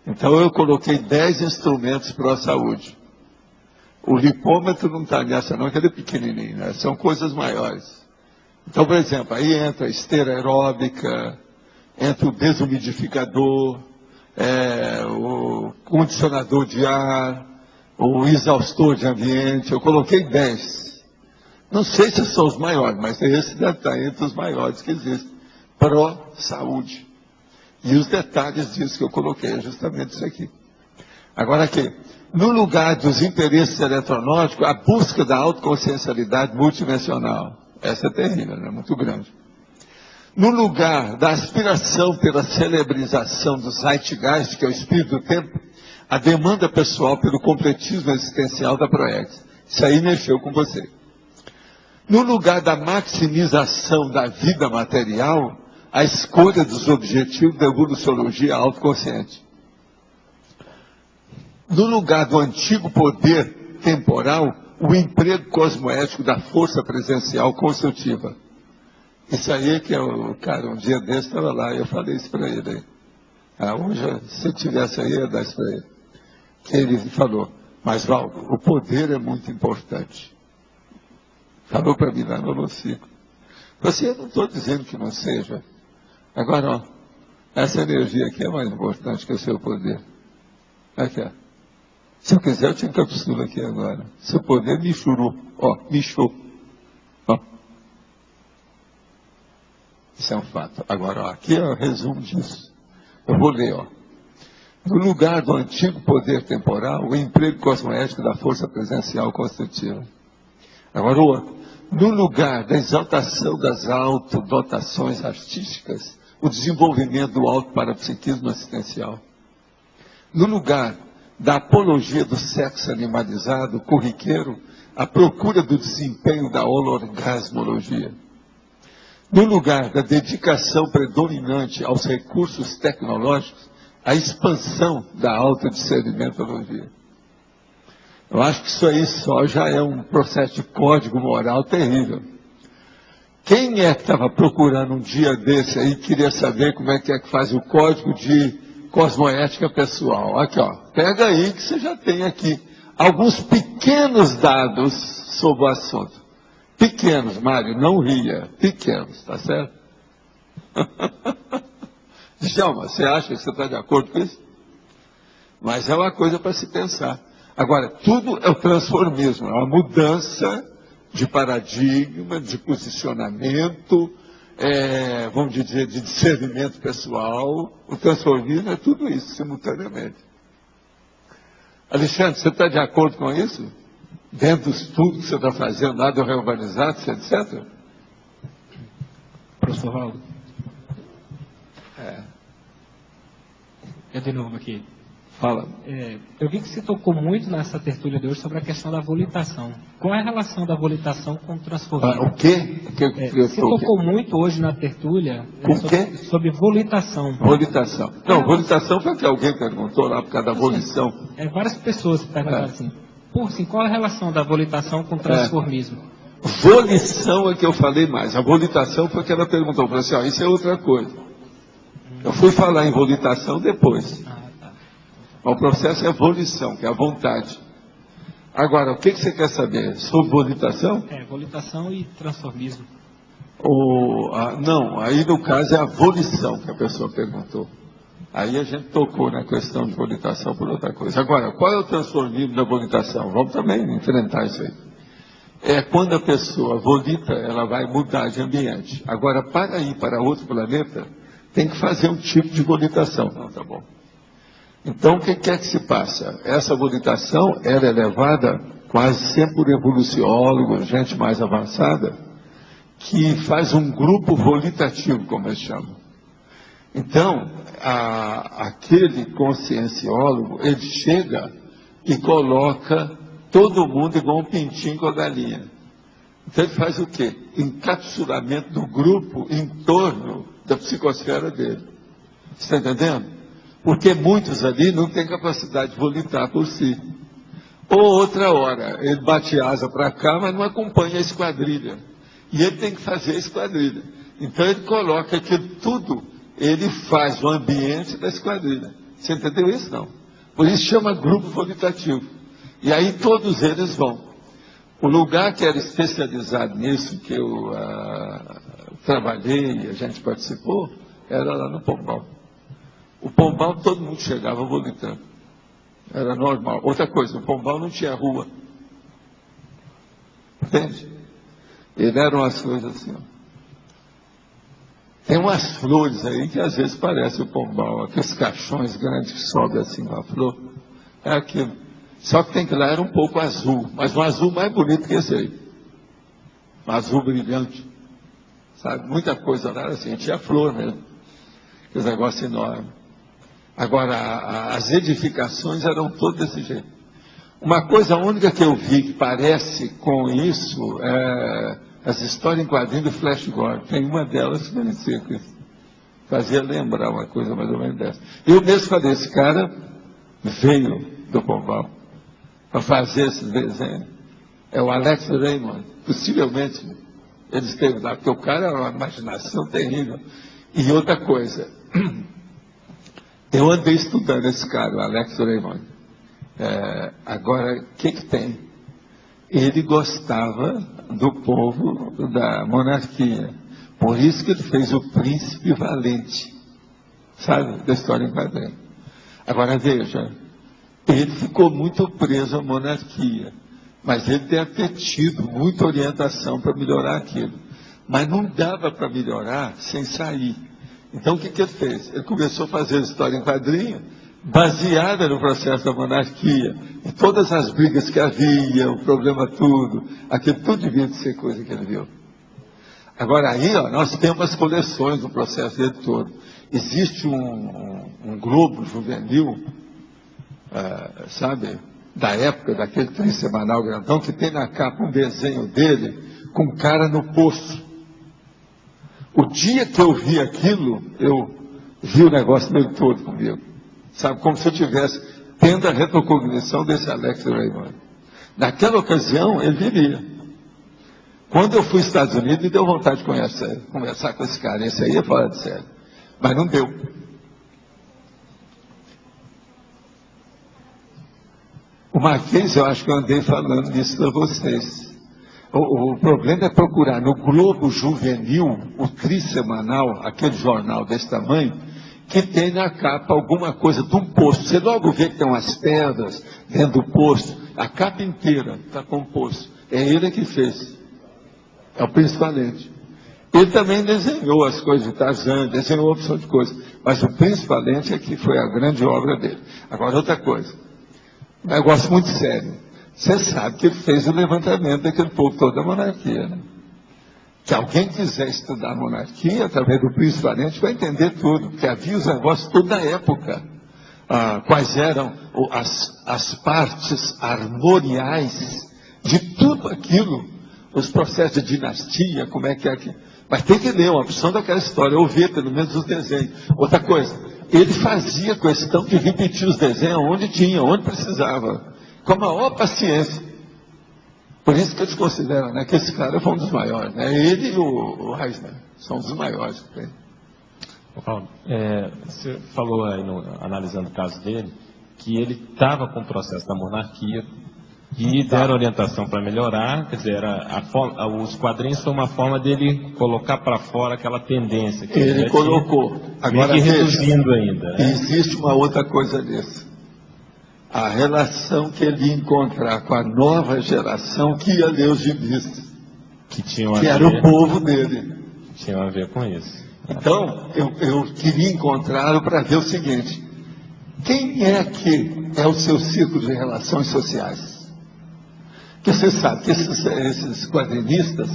Então, eu coloquei 10 instrumentos pró-saúde. O lipômetro não está nessa não, que ele é pequenininho, né? São coisas maiores. Então, por exemplo, aí entra a esteira aeróbica, entra o desumidificador, o condicionador de ar, o exaustor de ambiente. Eu coloquei 10. Não sei se são os maiores, mas esse deve estar entre os maiores que existem. Pró-saúde. E os detalhes disso que eu coloquei é justamente isso aqui. Agora aqui, no lugar dos interesses eletronóticos, a busca da autoconsciencialidade multidimensional. Essa é terrível, né? Muito grande. No lugar da aspiração pela celebrização do Zeitgeist, que é o espírito do tempo, a demanda pessoal pelo completismo existencial da Proex. Isso aí mexeu com você. No lugar da maximização da vida material, a escolha dos objetivos da evoluciologia autoconsciente. No lugar do antigo poder temporal, o emprego cosmoético da força presencial construtiva. Isso aí é que cara, um dia desse estava lá e eu falei isso para ele aí. Hoje, se eu tivesse aí, eu ia dar isso para ele. Que ele falou, mas Valdo, o poder é muito importante. Falou para mim lá no Locico. Eu não estou dizendo que não seja. Agora, ó, essa energia aqui é mais importante que o seu poder. Aqui, ó. Se eu quiser, eu tinha capsula aqui agora. Seu poder me churou. Ó, me chou. Ó. Isso é um fato. Agora, ó, aqui é o resumo disso. Eu vou ler, ó. No lugar do antigo poder temporal, o emprego cosmoético da força presencial constitutiva. Agora o outro. No lugar da exaltação das autodotações artísticas, o desenvolvimento do autoparapsiquismo assistencial. No lugar da apologia do sexo animalizado, corriqueiro, a procura do desempenho da holorgasmologia. No lugar da dedicação predominante aos recursos tecnológicos, a expansão da autodiscernimentologia. Eu acho que isso aí só já é um processo de código moral terrível. Quem é que estava procurando um dia desse aí e queria saber como é que faz o código de cosmoética pessoal? Aqui, ó, pega aí que você já tem aqui alguns pequenos dados sobre o assunto. Pequenos, Mário, não ria. Pequenos, tá certo? Djalma, você acha que você está de acordo com isso? Mas é uma coisa para se pensar. Agora, tudo é o transformismo, é uma mudança de paradigma, de posicionamento, vamos dizer, de discernimento pessoal. O transformismo é tudo isso, simultaneamente. Alexandre, você está de acordo com isso? Dentro do estudo que você está fazendo lá do Reurbanizado, etc?
Professor Valdo. Eu de novo aqui.
Fala.
Eu vi que você tocou muito nessa tertúlia de hoje sobre a questão da volitação. Qual é a relação da volitação com o transformismo?
O quê?
Você tocou muito hoje na tertúlia sobre volitação.
Volitação. Não, volitação foi que alguém perguntou lá por causa da volição.
Várias pessoas perguntaram assim. Qual é a relação da volitação com o transformismo?
Volição é que eu falei mais. A volitação foi que ela perguntou. Falou assim, isso é outra coisa. Eu fui falar em volitação depois. O processo é volição, que é a vontade. Agora, o que você quer saber? Sobre volitação?
Volitação e transformismo.
Não, aí no caso é a volição que a pessoa perguntou. Aí a gente tocou na questão de volitação por outra coisa. Agora, qual é o transformismo da volitação? Vamos também enfrentar isso aí. É quando a pessoa volita, ela vai mudar de ambiente. Agora, para ir para outro planeta, tem que fazer um tipo de volitação. Não, tá bom. Então, o que é que se passa? Essa volitação ela é levada quase sempre por evoluciólogos, gente mais avançada, que faz um grupo volitativo, como eles chamam. Então, aquele conscienciólogo, ele chega e coloca todo mundo igual um pintinho com a galinha. Então ele faz o quê? Encapsulamento do grupo em torno da psicosfera dele. Você está entendendo? Porque muitos ali não têm capacidade de volitar por si. Ou outra hora, ele bate asa para cá, mas não acompanha a esquadrilha. E ele tem que fazer a esquadrilha. Então ele coloca aquilo tudo, ele faz o ambiente da esquadrilha. Você entendeu isso? Não. Por isso chama grupo volitativo. E aí todos eles vão. O lugar que era especializado nisso, que eu trabalhei e a gente participou, era lá no Pombal. O Pombal todo mundo chegava volitando. Era normal. Outra coisa, o Pombal não tinha rua. Entende? Ele era umas coisas assim, ó. Tem umas flores aí que às vezes parecem o Pombal, aqueles caixões grandes que sobem assim com a flor. É aquilo. Só que tem que lá era um pouco azul, mas um azul mais bonito que esse aí. Um azul brilhante. Sabe? Muita coisa lá assim, tinha flor mesmo. Aqueles negócios enormes. Agora, as edificações eram todas desse jeito. Uma coisa única que eu vi que parece com isso é as histórias em quadrinhos do Flash Gordon. Tem uma delas que parecia com isso. Fazia lembrar uma coisa mais ou menos dessa. Eu mesmo falei, esse cara veio do Pombal para fazer esses desenhos. É o Alex Raymond. Possivelmente ele esteve lá, porque o cara é uma imaginação terrível. E outra coisa, eu andei estudando esse cara, o Alex Raymond. Agora, o que tem? Ele gostava do povo da monarquia. Por isso que ele fez o Príncipe Valente. Sabe? Da história em quadrinho. Agora, veja, ele ficou muito preso à monarquia. Mas ele deve ter tido muita orientação para melhorar aquilo. Mas não dava para melhorar sem sair. Então, o que ele fez? Ele começou a fazer história em quadrinho, baseada no processo da monarquia, e todas as brigas que havia, o problema tudo, aquilo tudo devia de ser coisa que ele viu. Agora aí, ó, nós temos as coleções do processo dele todo. Existe um globo juvenil, sabe, da época daquele trissemanal grandão, que tem na capa um desenho dele com um cara no poço. O dia que eu vi aquilo, eu vi o negócio dele todo comigo. Sabe, como se eu tivesse tendo a retrocognição desse Alex Raymond. Naquela ocasião, ele vivia. Quando eu fui aos Estados Unidos, me deu vontade de conversar com esse cara. Esse aí é fora de série. Mas não deu. O Marquês, eu acho que eu andei falando disso para vocês. O problema é procurar no Globo Juvenil, o trissemanal, aquele jornal desse tamanho, que tem na capa alguma coisa de um poço. Você logo vê que tem umas pedras dentro do poço. A capa inteira está com o poço. É ele que fez. É o Príncipe Valente. Ele também desenhou as coisas de Tarzan, desenhou uma opção de coisas. Mas o Príncipe Valente é que foi a grande obra dele. Agora, outra coisa. Um negócio muito sério. Você sabe que ele fez o levantamento daquele povo todo da monarquia, né? Se alguém quiser estudar a monarquia, através do Príncipe Valente, vai entender tudo. Porque havia os negócios toda a época. Quais eram as partes armoriais de tudo aquilo. Os processos de dinastia, como é que é aqui. Mas tem que ler uma opção daquela história, ouvir pelo menos os desenhos. Outra coisa, ele fazia questão de repetir os desenhos onde tinha, onde precisava, com a maior paciência. Por isso que eles consideram, né, que esse cara foi um dos maiores. Né? Ele e o Reisner são os maiores que tem.
Paulo, você falou aí, analisando o caso dele, que ele estava com o processo da monarquia, e deram orientação para melhorar, quer dizer, os quadrinhos foi uma forma dele colocar para fora aquela tendência. Que
ele colocou.
Agora, reduzindo ainda.
Né? Existe uma outra coisa nisso. A relação que ele ia encontrar com a nova geração que ia ler os gibis. Que era o povo dele.
Tinha a ver com isso.
Então, eu queria encontrá-lo para ver o seguinte. Quem é que é o seu círculo de relações sociais? Porque você sabe que esses quadrinistas,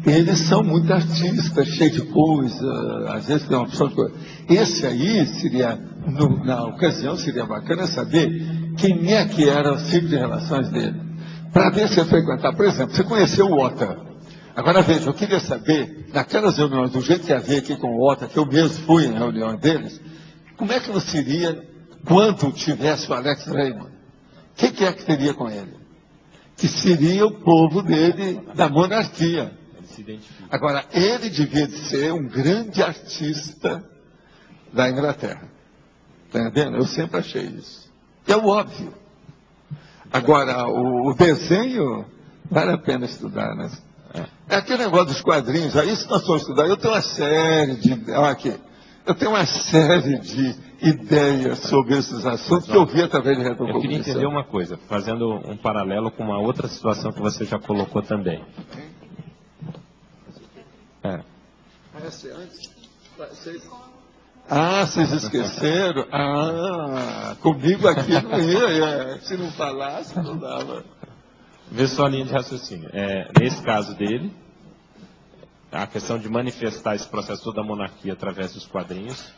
eles são muito artistas, cheios de coisa, às vezes tem uma opção de coisa. Esse aí seria, na ocasião, seria bacana saber quem é que era o ciclo de relações dele. Para ver se ia frequentar, por exemplo, você conheceu o Ota. Agora veja, eu queria saber, naquelas reuniões, do jeito que havia aqui com o Ota, que eu mesmo fui em reuniões deles, como é que não seria quando tivesse o Alex Raymond? O que é que teria com ele? Que seria o povo dele, da monarquia. Agora, ele devia de ser um grande artista da Inglaterra. Está entendendo? Eu sempre achei isso. É o óbvio. Agora, o desenho, vale a pena estudar, né? É aquele negócio dos quadrinhos, aí se nós formos estudar, eu tenho uma série de... Olha aqui. Eu tenho uma série de ideias sobre esses assuntos que eu vi através de retrocognição.
Eu queria entender uma coisa, fazendo um paralelo com uma outra situação que você já colocou também.
Vocês esqueceram? Comigo aqui não ia. Se não falasse, não dava.
Vê só a linha de raciocínio. Nesse caso dele, a questão de manifestar esse processo da monarquia através dos quadrinhos.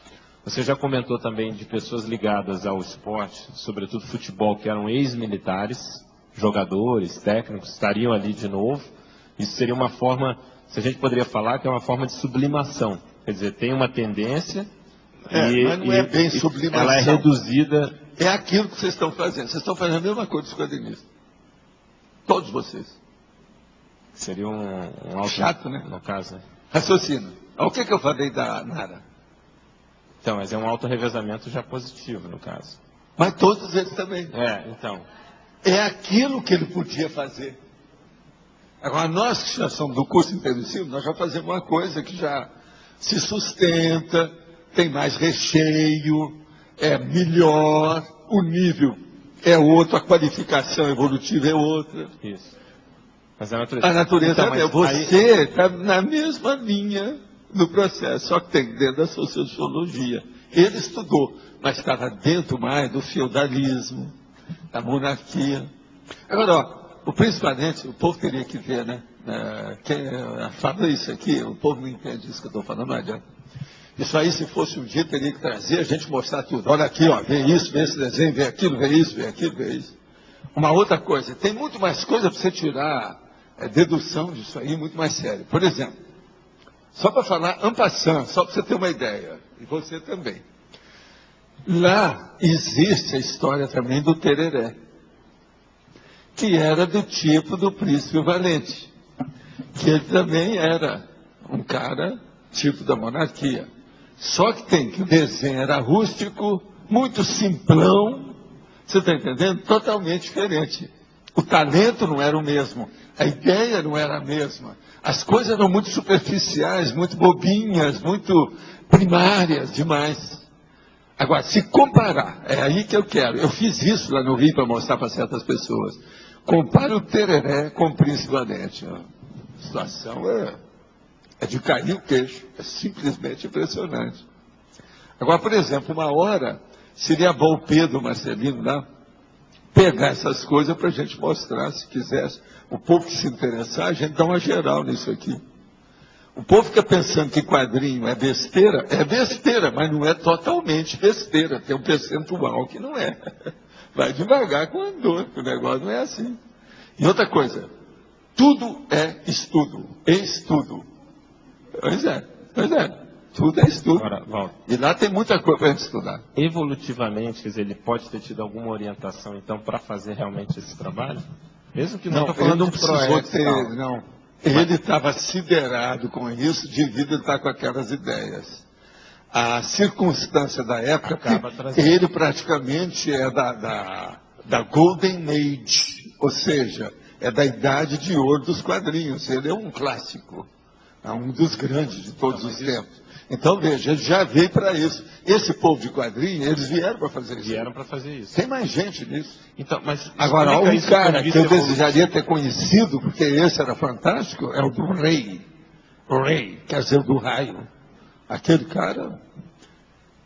Você já comentou também de pessoas ligadas ao esporte, sobretudo futebol, que eram ex-militares, jogadores, técnicos, estariam ali de novo. Isso seria uma forma, se a gente poderia falar, que é uma forma de sublimação. Quer dizer, tem uma tendência
mas não é bem sublimação.
Ela é reduzida.
É aquilo que vocês estão fazendo. Vocês estão fazendo a mesma coisa dos quadrinistas. Todos vocês.
Seria um auto...
Chato, né?
No caso, né?
Raciocínio. O que eu falei da Nara?
Então, mas é um autorrevezamento já positivo, no caso.
Mas todos eles também.
Então.
É aquilo que ele podia fazer. Agora, nós que já somos do curso intensivo, nós já fazemos uma coisa que já se sustenta, tem mais recheio, é melhor, o nível é outro, a qualificação evolutiva é outra.
Isso. Mas a natureza
então, é mesmo. Você está na mesma linha no processo, só que tem dentro da sociologia. Ele estudou, mas estava dentro mais do feudalismo, da monarquia. Agora, ó, o principalmente, o povo teria que ver, né? Quem fala isso aqui, o povo não entende isso que eu estou falando, não adianta. Isso aí, se fosse um dia, teria que trazer, a gente mostrar tudo. Olha aqui, ó, vê isso, vê esse desenho, vê aquilo, vê isso, vê aquilo, vê isso. Uma outra coisa, tem muito mais coisa para você tirar dedução disso aí, muito mais sério. Por exemplo, só para falar en passant, só para você ter uma ideia, e você também. Lá existe a história também do Tereré, que era do tipo do Príncipe Valente, que ele também era um cara tipo da monarquia. Só que tem que o desenho era rústico, muito simplão, você está entendendo? Totalmente diferente. O talento não era o mesmo, a ideia não era a mesma. As coisas eram muito superficiais, muito bobinhas, muito primárias demais. Agora, se comparar, é aí que eu quero. Eu fiz isso lá no Rio para mostrar para certas pessoas. Compare o Tereré com o Príncipe Valente. A situação é de cair o queixo. É simplesmente impressionante. Agora, por exemplo, uma hora seria bom o Pedro Marcelino lá pegar essas coisas para a gente mostrar, se quisesse. O povo que se interessar, a gente dá uma geral nisso aqui. O povo fica pensando que quadrinho é besteira, mas não é totalmente besteira. Tem um percentual que não é. Vai devagar com o andor, que o negócio não é assim. E outra coisa, tudo é estudo. Pois é. Tudo é estudo.
Agora,
e lá tem muita coisa para estudar.
Evolutivamente, quer dizer, ele pode ter tido alguma orientação, então, para fazer realmente esse trabalho? Mesmo que não estou falando de um projeto.
Não. Ele estava siderado com isso, devido a estar com aquelas ideias. A circunstância da época, ele praticamente é da Golden Age, ou seja, é da idade de ouro dos quadrinhos. Ele é um clássico, é um dos grandes de todos os tempos. Então, veja, ele já veio para isso. Esse povo de quadrinhos, eles vieram para fazer isso. Tem mais gente nisso.
Então, mas
agora, um cara que eu desejaria ter conhecido, porque esse era fantástico, é o do Rei. O Rei, quer dizer, o do raio. Aquele cara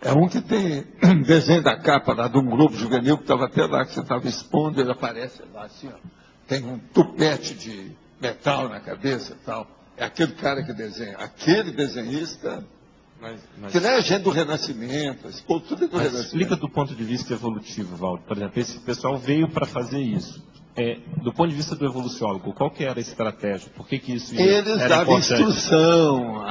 é um que tem desenho da capa lá de um grupo juvenil que estava até lá, que você estava expondo, ele aparece lá assim, ó. Tem um tupete de metal na cabeça e tal. É aquele cara que desenha. Aquele desenhista... Que não é gente do Renascimento, esse povo tudo é do Renascimento.
Explica do ponto de vista evolutivo, Valdo. Por exemplo, esse pessoal veio para fazer isso. Do ponto de vista do evoluciólogo, qual que era a estratégia? Por que isso
Eles davam instrução,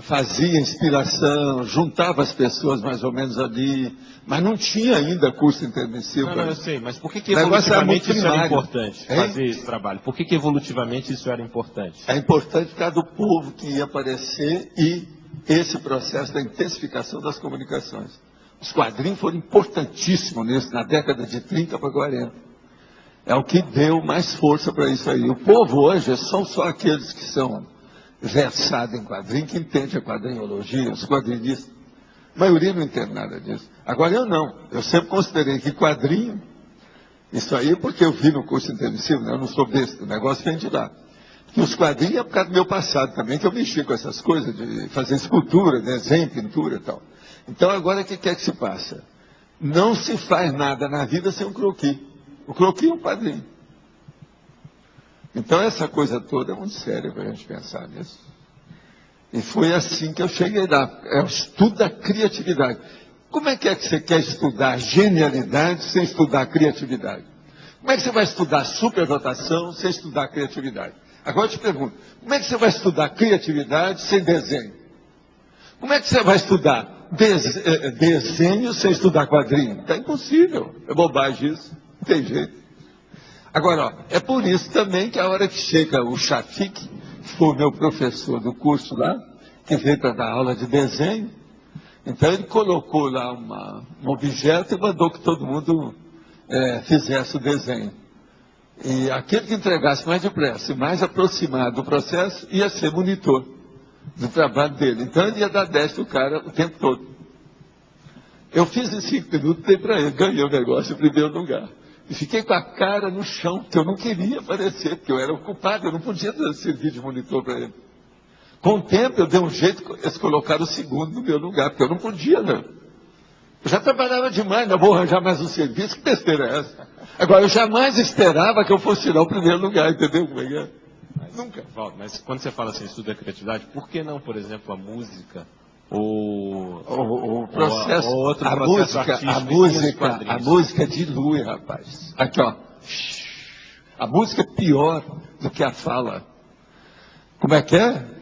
fazia inspiração, juntava as pessoas mais ou menos ali, mas não tinha ainda curso intermissivo.
Não, eu sei, mas por que evolutivamente isso era importante, fazer esse trabalho? Por que evolutivamente isso era importante?
É importante por causa do povo que ia aparecer e esse processo da intensificação das comunicações. Os quadrinhos foram importantíssimos nisso, na década de 30 para 40. É o que deu mais força para isso aí. O povo hoje são só aqueles que são versados em quadrinho, que entendem a quadrinologia, os quadrinistas. A maioria não entende nada disso. Agora eu não. Eu sempre considerei que quadrinho, isso aí porque eu vi no curso intermissivo, né? Eu não sou besta, o negócio vem de lá. E os quadrinhos é por causa do meu passado também, que eu mexi com essas coisas de fazer escultura, desenho, pintura e tal. Então agora o que é que se passa? Não se faz nada na vida sem um croquis. O croquis é um quadrinho. Então essa coisa toda é muito séria para a gente pensar nisso. E foi assim que eu cheguei lá. É o estudo da criatividade. Como é que você quer estudar genialidade sem estudar criatividade? Como é que você vai estudar superdotação sem estudar criatividade? Agora eu te pergunto, como é que você vai estudar criatividade sem desenho? Como é que você vai estudar desenho sem estudar quadrinho? É impossível, é bobagem isso, não tem jeito. Agora, ó, é por isso também que a hora que chega o Shafik, que foi o meu professor do curso lá, que veio para dar aula de desenho, então ele colocou lá um objeto e mandou que todo mundo fizesse o desenho. E aquele que entregasse mais depressa e mais aproximado do processo ia ser monitor do trabalho dele. Então ele ia dar 10 para o cara o tempo todo. Eu fiz em 5 minutos, dei para ele, ganhei o negócio em primeiro lugar. E fiquei com a cara no chão, porque eu não queria aparecer, porque eu era ocupado, eu não podia servir de monitor para ele. Com o tempo eu dei um jeito, eles colocaram o segundo no meu lugar, porque eu não podia, não. Eu já trabalhava demais, não vou arranjar mais um serviço, que besteira é essa? Agora, eu jamais esperava que eu fosse tirar o primeiro lugar, entendeu como é que é? Nunca.
Valdo, mas quando você fala assim, estudo da criatividade, por que não, por exemplo, a música o
processo,
ou outro
a
processo
música dilui, rapaz. Aqui, ó. A música é pior do que a fala. Como é que é?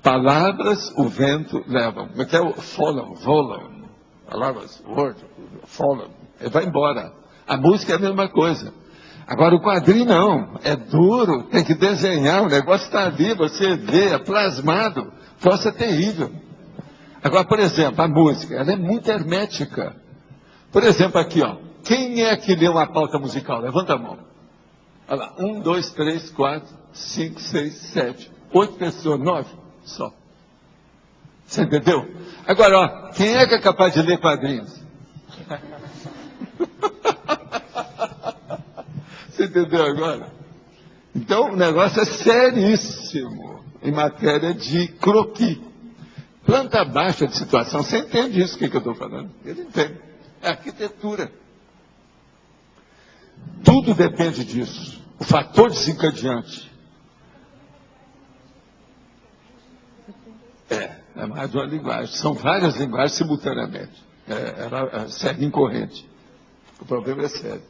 Palavras o vento leva. Como é que é? Volam. Palavras, word, follow. Ele vai embora. A música é a mesma coisa. Agora o quadrinho não. É duro, tem que desenhar, o negócio está ali, você vê, é plasmado. O troço é terrível. Agora, por exemplo, a música, ela é muito hermética. Por exemplo, aqui, ó. Quem é que lê uma pauta musical? Levanta a mão. Olha lá. 1, 2, 3, 4, 5, 6, 7, 8 pessoas, 9 só. Você entendeu? Agora, ó, quem é que é capaz de ler quadrinhos? Você entendeu agora? Então, o negócio é seríssimo em matéria de croquis. Planta baixa de situação. Você entende isso que eu estou falando? Ele entende. É arquitetura. Tudo depende disso. O fator desencadeante. É mais de uma linguagem. São várias linguagens simultaneamente. Ela segue em corrente. O problema é sério.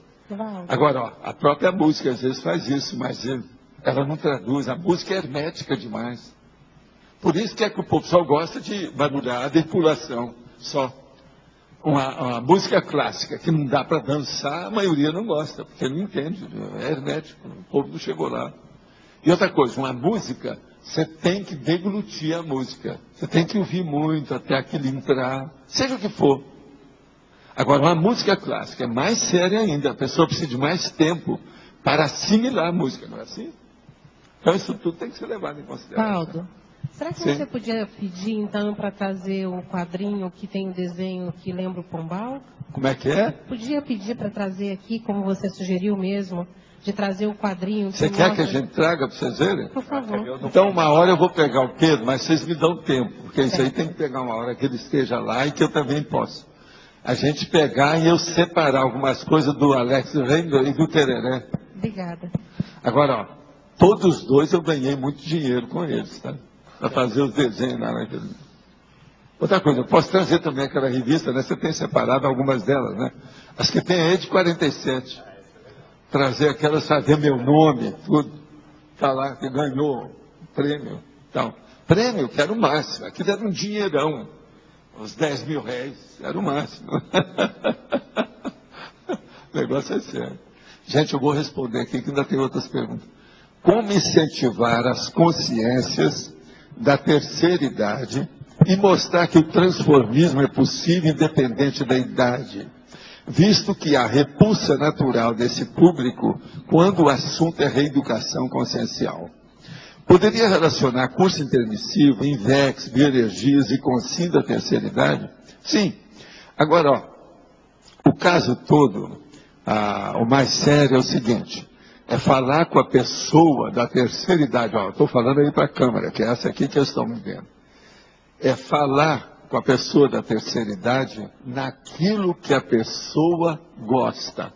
Agora, ó, a própria música às vezes faz isso, mas ela não traduz. A música é hermética demais. Por isso que é que o povo só gosta de barulhada e pulação. Só. Uma música clássica que não dá para dançar, a maioria não gosta, porque não entende. É hermético. O povo não chegou lá. E outra coisa, uma música, você tem que deglutir a música. Você tem que ouvir muito até aquilo entrar, seja o que for. Agora, uma música clássica é mais séria ainda. A pessoa precisa de mais tempo para assimilar a música, não é assim? Então, isso tudo tem que ser levado em consideração.
Valdo, será que você podia pedir, então, para trazer um quadrinho que tem um desenho que lembra o Pombal?
Como é que é?
Podia pedir para trazer aqui, como você sugeriu mesmo, de trazer um quadrinho.
Você quer que a gente traga para vocês verem?
Por favor.
Então, uma hora eu vou pegar o Pedro, mas vocês me dão tempo, porque isso aí tem que pegar uma hora que ele esteja lá e que eu também posso. A gente pegar e eu separar algumas coisas do Alex Rendel e do Tereré.
Obrigada.
Agora, ó, todos dois eu ganhei muito dinheiro com eles, tá? Para fazer os desenhos lá naquele. Outra coisa, eu posso trazer também aquela revista, né? Você tem separado algumas delas, né? As que tem aí de 47. Trazer aquelas, fazer meu nome, tudo. Tá lá, que ganhou prêmio. Então, prêmio que era o máximo. Aquilo era um dinheirão. Uns 10 mil réis, era o máximo. O negócio é sério. Gente, eu vou responder aqui, que ainda tem outras perguntas. Como incentivar as consciências da terceira idade e mostrar que o transformismo é possível independente da idade, visto que há repulsa natural desse público quando o assunto é reeducação consciencial? Poderia relacionar curso intermissivo, INVEX, bioenergias e consim da terceira idade? Sim. Agora, ó, o caso todo, o mais sério é o seguinte, é falar com a pessoa da terceira idade, ó, estou falando aí para a Câmara, que é essa aqui que eles estão me vendo. É falar com a pessoa da terceira idade naquilo que a pessoa gosta.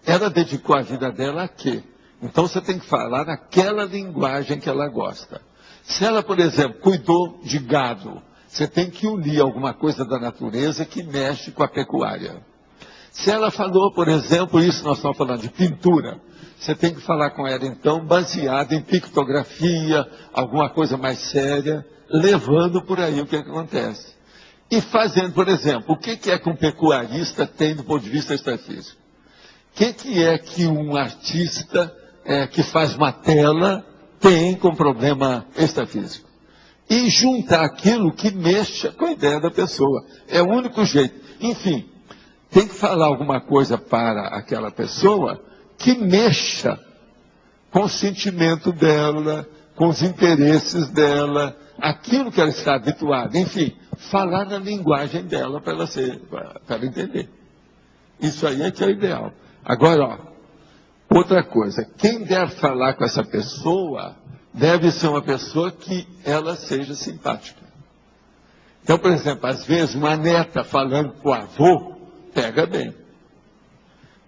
Ela dedicou a vida dela a quê? Então você tem que falar naquela linguagem que ela gosta. Se ela, por exemplo, cuidou de gado, você tem que unir alguma coisa da natureza que mexe com a pecuária. Se ela falou, por exemplo, isso nós estamos falando de pintura, você tem que falar com ela, então, baseado em pictografia, alguma coisa mais séria, levando por aí o que acontece. E fazendo, por exemplo, o que é que um pecuarista tem do ponto de vista extrafísico? O que é que um artista que faz uma tela tem com problema extrafísico? E juntar aquilo que mexa com a ideia da pessoa. É o único jeito. Enfim, tem que falar alguma coisa para aquela pessoa que mexa com o sentimento dela, com os interesses dela, aquilo que ela está habituada. Enfim, falar na linguagem dela para ela entender. Isso aí é que é o ideal. Agora, ó, outra coisa, quem der falar com essa pessoa, deve ser uma pessoa que ela seja simpática. Então, por exemplo, às vezes uma neta falando com o avô, pega bem.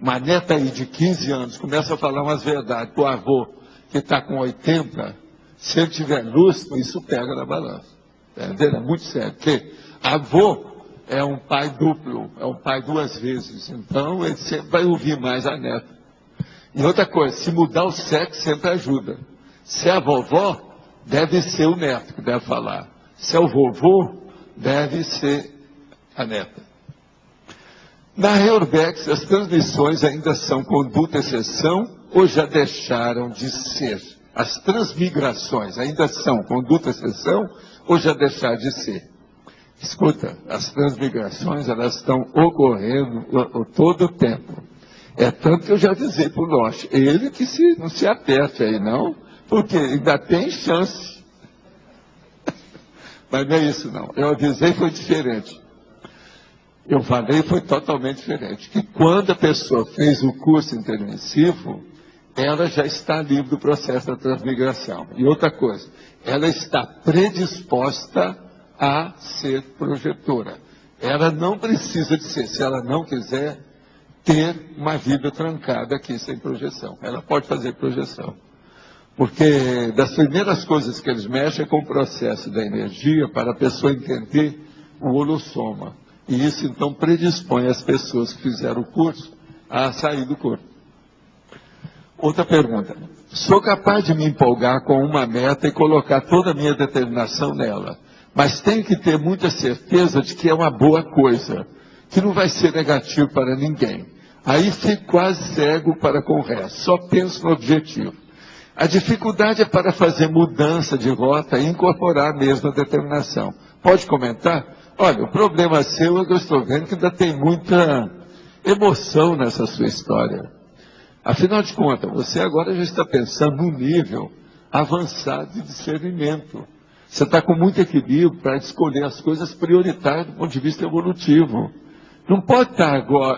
Uma neta aí de 15 anos começa a falar umas verdades para o avô que está com 80, se ele tiver lustro, isso pega na balança. É muito sério, porque avô é um pai duplo, é um pai duas vezes, então ele sempre vai ouvir mais a neta. E outra coisa, se mudar o sexo sempre ajuda. Se é a vovó, deve ser o neto que deve falar. Se é o vovô, deve ser a neta. Na Reurbex, as transmissões ainda são conduta exceção ou já deixaram de ser? As transmigrações ainda são conduta exceção ou já deixaram de ser? Escuta, as transmigrações elas estão ocorrendo todo o tempo. É tanto que eu já avisei para o Loche, ele que não se aperte aí não, porque ainda tem chance. Mas não é isso não, eu avisei foi diferente. Eu falei foi totalmente diferente, que quando a pessoa fez o curso intermissivo, ela já está livre do processo da transmigração. E outra coisa, ela está predisposta a ser projetora. Ela não precisa de ser, se ela não quiser, ter uma vida trancada aqui sem projeção. Ela pode fazer projeção. Porque das primeiras coisas que eles mexem é com o processo da energia para a pessoa entender o holossoma. E isso, então, predispõe as pessoas que fizeram o curso a sair do corpo. Outra pergunta. Sou capaz de me empolgar com uma meta e colocar toda a minha determinação nela, mas tenho que ter muita certeza de que é uma boa coisa, que não vai ser negativo para ninguém. Aí fico quase cego para com o resto, só penso no objetivo. A dificuldade é para fazer mudança de rota e incorporar a mesma determinação. Pode comentar? Olha, o problema seu é que eu estou vendo que ainda tem muita emoção nessa sua história. Afinal de contas, você agora já está pensando num nível avançado de discernimento. Você está com muito equilíbrio para escolher as coisas prioritárias do ponto de vista evolutivo. Não pode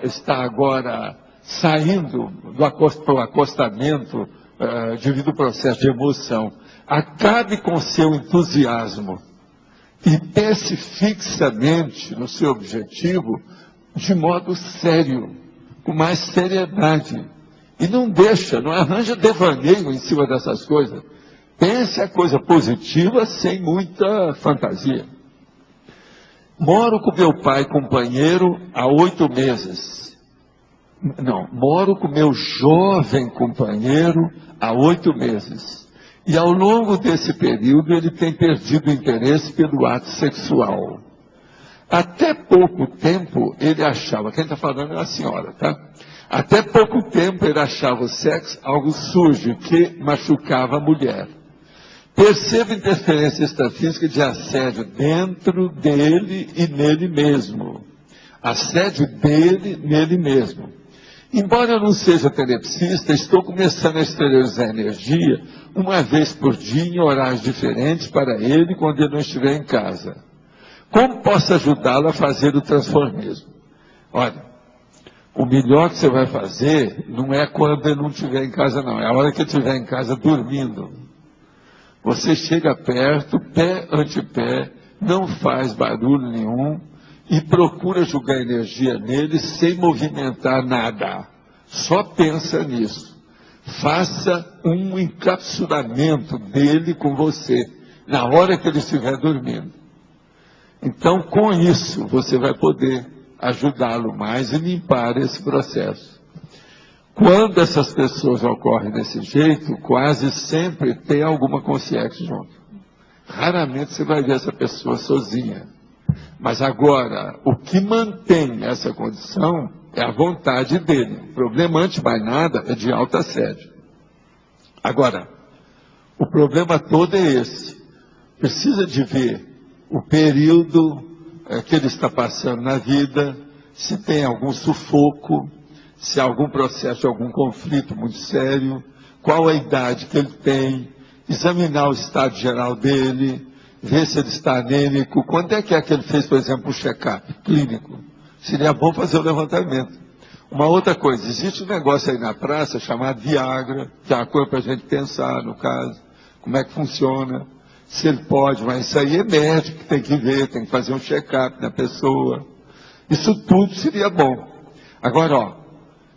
estar agora saindo do acostamento devido ao processo de emoção. Acabe com seu entusiasmo e pense fixamente no seu objetivo de modo sério, com mais seriedade. E não arranja devaneio em cima dessas coisas. Pense a coisa positiva sem muita fantasia. Moro com meu pai companheiro há 8 meses. Não, moro com meu jovem companheiro há 8 meses. E ao longo desse período ele tem perdido o interesse pelo ato sexual. Até pouco tempo ele achava, quem está falando é a senhora, tá? Até pouco tempo ele achava o sexo algo sujo que machucava a mulher. Perceba interferência extrafísica de assédio dentro dele e nele mesmo. Assédio dele nele mesmo. Embora eu não seja telepsista, estou começando a exteriorizar energia uma vez por dia em horários diferentes para ele quando ele não estiver em casa. Como posso ajudá-lo a fazer o transformismo? Olha, o melhor que você vai fazer não é quando ele não estiver em casa não, é a hora que ele estiver em casa dormindo. Você chega perto, pé ante pé, não faz barulho nenhum e procura jogar energia nele sem movimentar nada. Só pensa nisso. Faça um encapsulamento dele com você, na hora que ele estiver dormindo. Então, com isso, você vai poder ajudá-lo mais e limpar esse processo. Quando essas pessoas ocorrem desse jeito, quase sempre tem alguma consciência junto. Raramente você vai ver essa pessoa sozinha. Mas agora, o que mantém essa condição é a vontade dele. O problema, antes de mais nada, é de alto assédio. Agora, o problema todo é esse. Precisa de ver o período que ele está passando na vida, se tem algum sufoco, se há algum processo de algum conflito muito sério, qual a idade que ele tem, examinar o estado geral dele, ver se ele está anêmico. Quando é que ele fez, por exemplo, o check-up clínico? Seria bom fazer o levantamento. Uma outra coisa, existe um negócio aí na praça chamado Viagra, que é uma coisa para a gente pensar no caso. como é que funciona, se ele pode, mas isso aí é médico que tem que ver, tem que fazer um check-up na pessoa. Isso tudo seria bom. Agora, ó,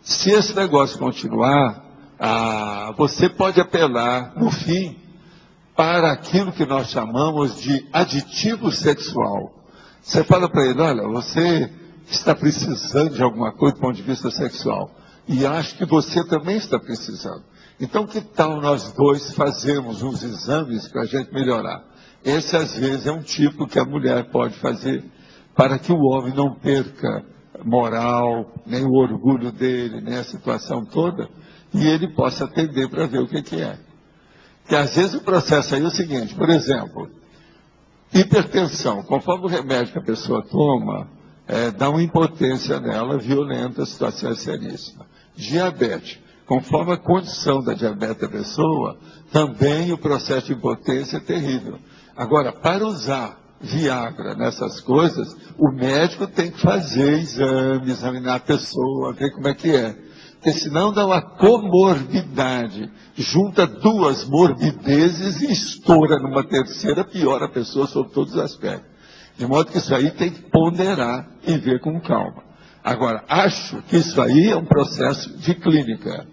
se esse negócio continuar, você pode apelar, no fim, para aquilo que nós chamamos de aditivo sexual. Você fala para ele, olha, você está precisando de alguma coisa do ponto de vista sexual. E acho que você também está precisando. Então, que tal nós dois fazermos uns exames para a gente melhorar? Esse, às vezes, é um tipo que a mulher pode fazer para que o homem não perca moral, nem o orgulho dele, nem a situação toda, e ele possa atender para ver o que é. Que às vezes o processo aí é o seguinte, por exemplo, hipertensão, conforme o remédio que a pessoa toma, dá uma impotência nela violenta, a situação é seríssima. Diabetes, conforme a condição da diabetes da pessoa, também o processo de impotência é terrível. Agora, para usar Viagra nessas coisas, o médico tem que fazer exame, examinar a pessoa, ver como é que é. Porque senão dá uma comorbidade, junta duas morbidezes e estoura numa terceira, piora a pessoa sob todos os aspectos. De modo que isso aí tem que ponderar e ver com calma. Agora, acho que isso aí é um processo de clínica.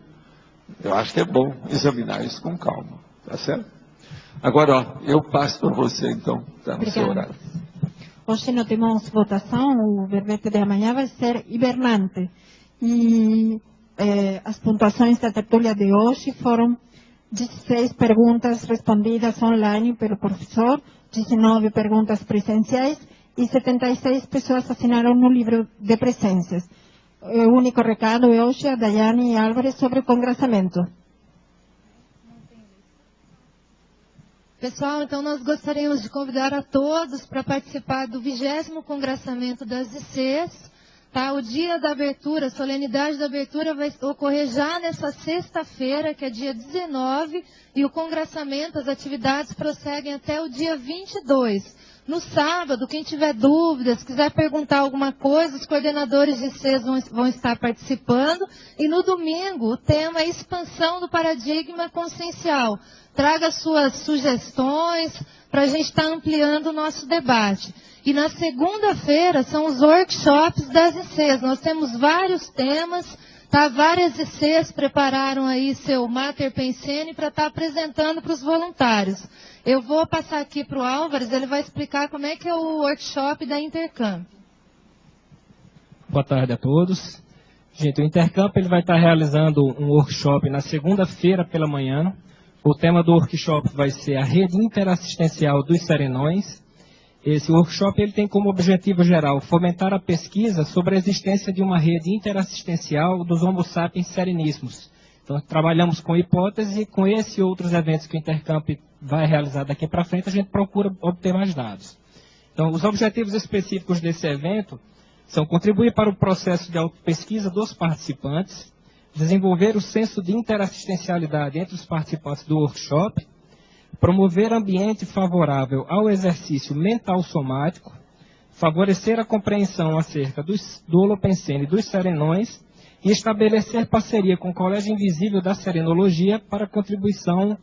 Eu acho que é bom examinar isso com calma, tá certo? Agora, ó, eu passo para você, então, está no seu horário.
Hoje não temos votação, o verbete de amanhã vai ser hibernante. E as pontuações da tertúlia de hoje foram 16 perguntas respondidas online pelo professor, 19 perguntas presenciais e 76 pessoas assinaram no livro de presenças. O único recado é hoje a Daiane Álvares sobre o congressamento.
Pessoal, então nós gostaríamos de convidar a todos para participar do 20º Congressamento das ICs. Tá? O dia da abertura, a solenidade da abertura vai ocorrer já nessa sexta-feira, que é dia 19, e o congressamento, as atividades prosseguem até o dia 22. No sábado, quem tiver dúvidas, quiser perguntar alguma coisa, os coordenadores de ICs vão estar participando. E no domingo, o tema é expansão do paradigma consciencial. Traga suas sugestões para a gente estar ampliando o nosso debate. E na segunda-feira são os workshops das ICs. Nós temos vários temas, tá? Várias ICs prepararam aí seu Mater Pensene para estar apresentando para os voluntários. Eu vou passar aqui para o Álvares, ele vai explicar como é que é o workshop da Intercamp.
Boa tarde a todos. Gente, o Intercamp ele vai estar realizando um workshop na segunda-feira pela manhã. O tema do workshop vai ser a rede interassistencial dos serenões. Esse workshop ele tem como objetivo geral fomentar a pesquisa sobre a existência de uma rede interassistencial dos Homo sapiens sereníssimos. Então, trabalhamos com hipóteses e com esses e outros eventos que o Intercamp vai realizar daqui para frente, a gente procura obter mais dados. Então, os objetivos específicos desse evento são contribuir para o processo de autopesquisa dos participantes, desenvolver o senso de interassistencialidade entre os participantes do workshop, promover ambiente favorável ao exercício mental somático, favorecer a compreensão acerca do Holopensene e dos serenões e estabelecer parceria com o Colégio Invisível da Serenologia para a contribuição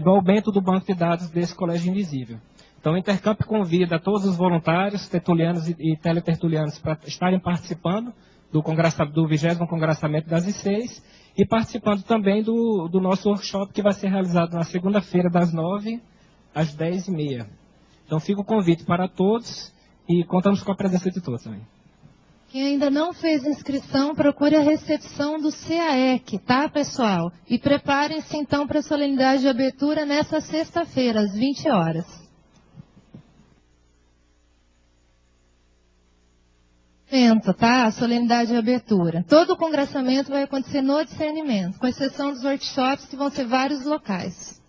do aumento do banco de dados desse Colégio Invisível. Então, o Intercamp convida todos os voluntários, tertulianos e teletertulianos para estarem participando do 20º Congressamento das ICs e participando também do nosso workshop que vai ser realizado na segunda-feira, das 9 às 10h30. Então, fica o convite para todos e contamos com a presença de todos também.
Quem ainda não fez inscrição, procure a recepção do CAEC, tá, pessoal? E preparem-se, então, para a solenidade de abertura nessa sexta-feira, às 20 horas. Tá? A solenidade de abertura. Todo o congressamento vai acontecer no discernimento, com exceção dos workshops, que vão ser vários locais.